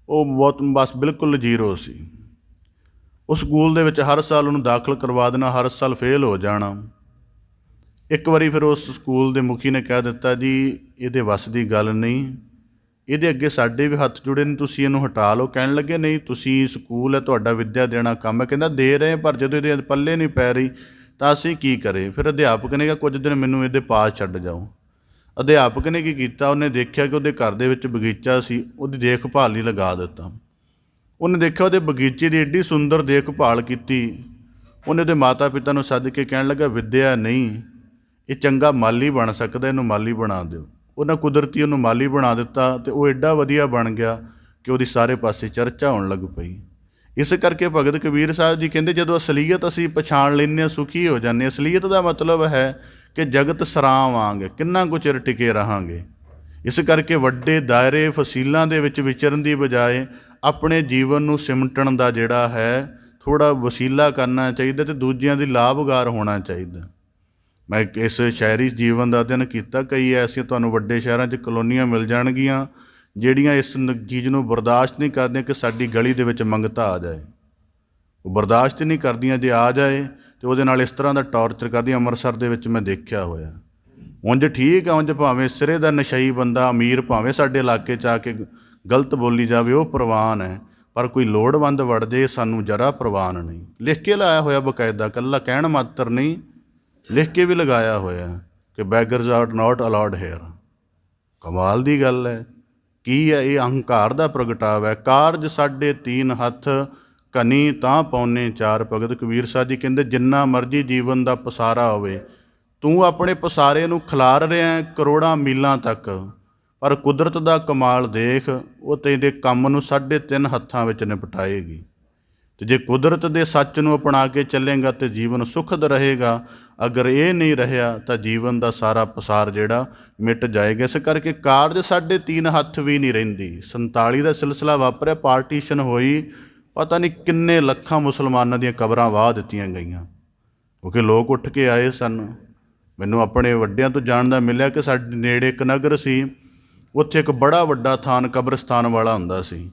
ਉਹ ਬਸ ਬਿਲਕੁਲ 0 ਸੀ। ਉਹ ਸਕੂਲ ਦੇ ਵਿੱਚ ਹਰ ਸਾਲ ਉਹਨੂੰ ਦਾਖਲ ਕਰਵਾ ਦੇਣਾ, ਹਰ ਸਾਲ ਫੇਲ ਹੋ ਜਾਣਾ। ਇੱਕ ਵਾਰੀ ਫਿਰ ਉਸ ਸਕੂਲ ਦੇ ਮੁਖੀ ਨੇ ਕਹਿ ਦਿੱਤਾ, ਜੀ ਇਹਦੇ ਵੱਸ ਦੀ ਗੱਲ ਨਹੀਂ, ਇਹਦੇ ਅੱਗੇ ਸਾਡੇ ਵੀ ਹੱਥ ਜੁੜੇ ਨੇ, ਤੁਸੀਂ ਇਹਨੂੰ ਹਟਾ ਲਓ। ਕਹਿਣ ਲੱਗੇ, ਨਹੀਂ, ਤੁਸੀਂ ਸਕੂਲ ਹੈ, ਤੁਹਾਡਾ ਵਿੱਦਿਆ ਦੇਣਾ ਕੰਮ ਹੈ। ਕਹਿੰਦਾ, ਦੇ ਰਹੇ, ਪਰ ਜਦੋਂ ਇਹਦੇ ਪੱਲੇ ਨਹੀਂ ਪੈ ਰਹੀ ਤਾਂ ਅਸੀਂ ਕੀ ਕਰੇ? ਫਿਰ ਅਧਿਆਪਕ ਨੇ ਕਿਹਾ, ਕੁਝ ਦਿਨ ਮੈਨੂੰ ਇਹਦੇ ਪਾਸ ਛੱਡ ਜਾਓ। ਅਧਿਆਪਕ ਨੇ ਕੀ ਕੀਤਾ, ਉਹਨੇ ਦੇਖਿਆ ਕਿ ਉਹਦੇ ਘਰ ਦੇ ਵਿੱਚ ਬਗੀਚਾ ਸੀ, ਉਹਦੀ ਦੇਖਭਾਲ ਲਈ ਲਗਾ ਦਿੱਤਾ। ਉਹਨੇ ਦੇਖਿਆ ਉਹਦੇ ਬਗੀਚੇ ਦੀ ਐਡੀ ਸੁੰਦਰ ਦੇਖਭਾਲ ਕੀਤੀ, ਉਹਨੇ ਉਹਦੇ ਮਾਤਾ ਪਿਤਾ ਨੂੰ ਸੱਦ ਕੇ ਕਹਿਣ ਲੱਗਾ, ਵਿੱਦਿਆ ਨਹੀਂ, ਇਹ ਚੰਗਾ ਮਾਲੀ ਬਣ ਸਕਦਾ, ਇਹਨੂੰ ਮਾਲੀ ਬਣਾ ਦਿਓ। ਉਹਨਾਂ ਕੁਦਰਤੀ ਉਹਨੂੰ ਮਾਲੀ ਬਣਾ ਦਿੱਤਾ ਅਤੇ ਉਹ ਐਡਾ ਵਧੀਆ ਬਣ ਗਿਆ ਕਿ ਉਹਦੀ ਸਾਰੇ ਪਾਸੇ ਚਰਚਾ ਹੋਣ ਲੱਗ ਪਈ। ਇਸ ਕਰਕੇ ਭਗਤ ਕਬੀਰ ਸਾਹਿਬ ਜੀ ਕਹਿੰਦੇ, ਜਦੋਂ ਅਸਲੀਅਤ ਅਸੀਂ ਪਛਾਣ ਲੈਂਦੇ ਹਾਂ, ਸੁਖੀ ਹੋ ਜਾਂਦੇ। ਅਸਲੀਅਤ ਦਾ ਮਤਲਬ ਹੈ ਕਿ ਜਗਤ ਸਰਾਵਾਂਗੇ, ਕਿੰਨਾ ਕੁ ਚਿਰ ਟਿਕੇ ਰਹਾਂਗੇ। ਇਸ ਕਰਕੇ ਵੱਡੇ ਦਾਇਰੇ ਫਸੀਲਾਂ ਦੇ ਵਿੱਚ ਵਿਚਰਨ ਦੀ ਬਜਾਏ ਆਪਣੇ ਜੀਵਨ ਨੂੰ ਸਿਮਟਣ ਦਾ ਜਿਹੜਾ ਹੈ ਥੋੜ੍ਹਾ ਵਸੀਲਾ ਕਰਨਾ ਚਾਹੀਦਾ ਅਤੇ ਦੂਜਿਆਂ ਦੀ ਲਾਭਗਾਰ ਹੋਣਾ ਚਾਹੀਦਾ। ਮੈਂ ਇਸ ਸ਼ਹਿਰੀ ਜੀਵਨ ਦਾ ਅਧਿਐਨ ਕੀਤਾ। ਕਈ ਐਸੀਆਂ ਤੁਹਾਨੂੰ ਵੱਡੇ ਸ਼ਹਿਰਾਂ 'ਚ ਕਲੋਨੀਆਂ ਮਿਲ ਜਾਣਗੀਆਂ ਜਿਹੜੀਆਂ ਇਸ ਚੀਜ਼ ਨੂੰ ਬਰਦਾਸ਼ਤ ਨਹੀਂ ਕਰਦੀਆਂ ਕਿ ਸਾਡੀ ਗਲੀ ਦੇ ਵਿੱਚ ਮੰਗਤਾ ਆ ਜਾਏ। ਉਹ ਬਰਦਾਸ਼ਤ ਨਹੀਂ ਕਰਦੀਆਂ, ਜੇ ਆ ਜਾਏ ਅਤੇ ਉਹਦੇ ਨਾਲ ਇਸ ਤਰ੍ਹਾਂ ਦਾ ਟੌਰਚਰ ਕਰਦੀਆਂ। ਅੰਮ੍ਰਿਤਸਰ ਦੇ ਵਿੱਚ ਮੈਂ ਦੇਖਿਆ ਹੋਇਆ। ਉਂਝ ਠੀਕ ਆ, ਉਂਝ ਭਾਵੇਂ ਸਿਰੇ ਦਾ ਨਸ਼ਈ ਬੰਦਾ ਅਮੀਰ ਭਾਵੇਂ ਸਾਡੇ ਇਲਾਕੇ 'ਚ ਆ ਕੇ ਗਲਤ ਬੋਲੀ ਜਾਵੇ, ਉਹ ਪ੍ਰਵਾਨ ਹੈ, ਪਰ ਕੋਈ ਲੋੜਵੰਦ ਵੜ ਜੇ ਸਾਨੂੰ ਜਰਾ ਪ੍ਰਵਾਨ ਨਹੀਂ। ਲਿਖ ਕੇ ਲਾਇਆ ਹੋਇਆ ਬਕਾਇਦਾ, ਇਕੱਲਾ ਕਹਿਣ ਮਾਤਰ ਨਹੀਂ, ਲਿਖ ਕੇ ਵੀ ਲਗਾਇਆ ਹੋਇਆ ਕਿ ਬੈਗਰਸ ਆਰ ਨਾਟ ਅਲਾਉਡ ਹੇਅਰ। ਕਮਾਲ ਦੀ ਗੱਲ ਹੈ। ਕੀ ਹੈ ਇਹ? ਅਹੰਕਾਰ ਦਾ ਪ੍ਰਗਟਾਵਾ ਹੈ। ਕਾਰਜ ਸਾਡੇ ਤੀਨ ਹੱਥ, ਕਨੀ ਤਾਂ ਪੌਨੇ ਚਾਰ। ਭਗਤ ਕਬੀਰ ਸਾਹਿਬ ਜੀ ਕਹਿੰਦੇ, ਜਿੰਨਾ ਮਰਜ਼ੀ ਜੀਵਨ ਦਾ ਪਸਾਰਾ ਹੋਵੇ, ਤੂੰ ਆਪਣੇ ਪਸਾਰੇ ਨੂੰ ਖਿਲਾਰ ਰਿਹਾ ਕਰੋੜਾਂ ਮੀਲਾਂ ਤੱਕ, ਪਰ ਕੁਦਰਤ ਦਾ ਕਮਾਲ ਦੇਖ, ਉਹ ਤੇਰੇ ਕੰਮ ਨੂੰ 3.5 ਹੱਥਾਂ ਵਿੱਚ ਨਿਪਟਾਏਗੀ। ਅਤੇ ਜੇ ਕੁਦਰਤ ਦੇ ਸੱਚ ਨੂੰ ਅਪਣਾ ਕੇ ਚੱਲੇਗਾ ਤਾਂ ਜੀਵਨ ਸੁਖਦ ਰਹੇਗਾ। ਅਗਰ ਇਹ ਨਹੀਂ ਰਿਹਾ ਤਾਂ ਜੀਵਨ ਦਾ ਸਾਰਾ ਪਸਾਰ ਜਿਹੜਾ ਮਿਟ ਜਾਏਗਾ। ਇਸ ਕਰਕੇ ਕਾਰਜ 3.5 ਹੱਥ ਵੀ ਨਹੀਂ ਰਹਿੰਦੀ। 47 ਦਾ ਸਿਲਸਿਲਾ ਵਾਪਰਿਆ, ਪਾਰਟੀਸ਼ਨ ਹੋਈ, ਪਤਾ ਨਹੀਂ ਕਿੰਨੇ ਲੱਖਾਂ ਮੁਸਲਮਾਨਾਂ ਦੀਆਂ ਕਬਰਾਂ ਵਾਹ ਦਿੱਤੀਆਂ ਗਈਆਂ, ਕਿਉਂਕਿ ਲੋਕ ਉੱਠ ਕੇ ਆਏ ਸਨ। ਮੈਨੂੰ ਆਪਣੇ ਵੱਡਿਆਂ ਤੋਂ ਜਾਣਦਾ ਮਿਲਿਆ ਕਿ ਸਾਡੇ ਨੇੜੇ ਇੱਕ ਨਗਰ ਸੀ, ਉੱਥੇ ਇੱਕ ਬੜਾ ਵੱਡਾ ਥਾਨ ਕਬਰਸਤਾਨ ਵਾਲਾ ਹੁੰਦਾ ਸੀ।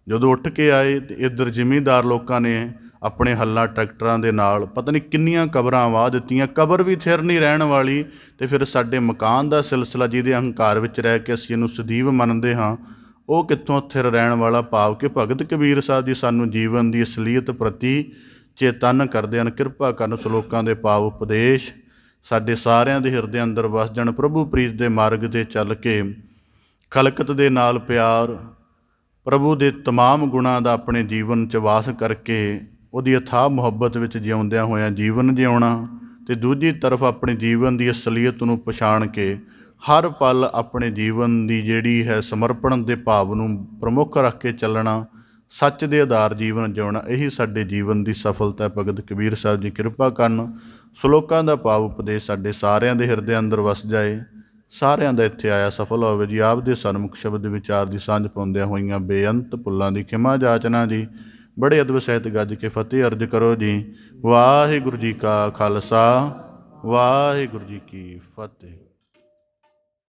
ਜਦੋਂ ਉੱਠ ਕੇ ਆਏ ਅਤੇ ਇੱਧਰ ਜ਼ਿਮੀਂਦਾਰ ਲੋਕਾਂ ਨੇ ਆਪਣੇ ਹੱਲਾਂ ਟਰੈਕਟਰਾਂ ਦੇ ਨਾਲ ਪਤਾ ਨਹੀਂ ਕਿੰਨੀਆਂ ਕਬਰਾਂ ਵਾਹ ਦਿੱਤੀਆਂ। ਕਬਰ ਵੀ ਥਿਰ ਨਹੀਂ ਰਹਿਣ ਵਾਲੀ। ਅਤੇ ਫਿਰ ਸਾਡੇ ਮਕਾਨ ਦਾ ਸਿਲਸਿਲਾ, ਜਿਹਦੇ ਅਹੰਕਾਰ ਵਿੱਚ ਰਹਿ ਕੇ ਅਸੀਂ ਇਹਨੂੰ ਸਦੀਵ ਮੰਨਦੇ ਹਾਂ, ਉਹ ਕਿੱਥੋਂ ਥਿਰ ਰਹਿਣ ਵਾਲਾ। ਭਾਵ ਕਿ ਭਗਤ ਕਬੀਰ ਸਾਹਿਬ ਜੀ ਸਾਨੂੰ ਜੀਵਨ ਦੀ ਅਸਲੀਅਤ ਪ੍ਰਤੀ ਚੇਤੰਨ ਕਰਦੇ ਹਨ। ਕਿਰਪਾ ਕਰਨ ਸ਼ਲੋਕਾਂ ਦੇ ਭਾਵ ਉਪਦੇਸ਼ ਸਾਡੇ ਸਾਰਿਆਂ ਦੇ ਹਿਰਦੇ ਅੰਦਰ ਵਸ ਜਾਣ। ਪ੍ਰਭੂ ਪ੍ਰੀਤ ਦੇ ਮਾਰਗ 'ਤੇ ਚੱਲ ਕੇ ਖਲਕਤ ਦੇ ਨਾਲ ਪਿਆਰ, ਪ੍ਰਭੂ ਦੇ ਤਮਾਮ ਗੁਣਾਂ ਦਾ ਆਪਣੇ ਜੀਵਨ 'ਚ ਵਾਸ ਕਰਕੇ ਉਹਦੀ ਅਥਾਹ ਮੁਹੱਬਤ ਵਿੱਚ ਜਿਉਂਦਿਆਂ ਹੋਇਆਂ ਜੀਵਨ ਜਿਉਣਾ, ਅਤੇ ਦੂਜੀ ਤਰਫ ਆਪਣੇ ਜੀਵਨ ਦੀ ਅਸਲੀਅਤ ਨੂੰ ਪਛਾਣ ਕੇ ਹਰ ਪਲ ਆਪਣੇ ਜੀਵਨ ਦੀ ਜਿਹੜੀ ਹੈ ਸਮਰਪਣ ਦੇ ਭਾਵ ਨੂੰ ਪ੍ਰਮੁੱਖ ਰੱਖ ਕੇ ਚੱਲਣਾ, ਸੱਚ ਦੇ ਆਧਾਰ ਜੀਵਨ ਜਿਉਣਾ, ਇਹੀ ਸਾਡੇ ਜੀਵਨ ਦੀ ਸਫਲਤਾ ਹੈ। ਭਗਤ ਕਬੀਰ ਸਾਹਿਬ ਜੀ ਕਿਰਪਾ ਕਰਨ ਸ਼ਲੋਕਾਂ ਦਾ ਭਾਵ ਉਪਦੇਸ਼ ਸਾਡੇ ਸਾਰਿਆਂ ਦੇ ਹਿਰਦੇ ਅੰਦਰ ਵਸ ਜਾਏ। ਸਾਰਿਆਂ ਦਾ ਇੱਥੇ ਆਇਆ ਸਫਲ ਹੋਵੇ ਜੀ। ਆਪ ਦੇ ਸਨਮੁਖ ਸ਼ਬਦ ਵਿਚਾਰ ਦੀ ਸਾਂਝ ਪਾਉਂਦਿਆਂ ਹੋਈਆਂ ਬੇਅੰਤ ਭੁੱਲਾਂ ਦੀ ਖਿਮਾ ਜਾਚਨਾ ਜੀ। ਬੜੇ ਅਦਬ ਸਹਿਤ ਗੱਜ ਕੇ ਫਤਿਹ ਅਰਜ ਕਰੋ ਜੀ। ਵਾਹਿਗੁਰੂ ਜੀ ਕਾ ਖਾਲਸਾ, ਵਾਹਿਗੁਰੂ ਜੀ ਕੀ ਫਤਿਹ।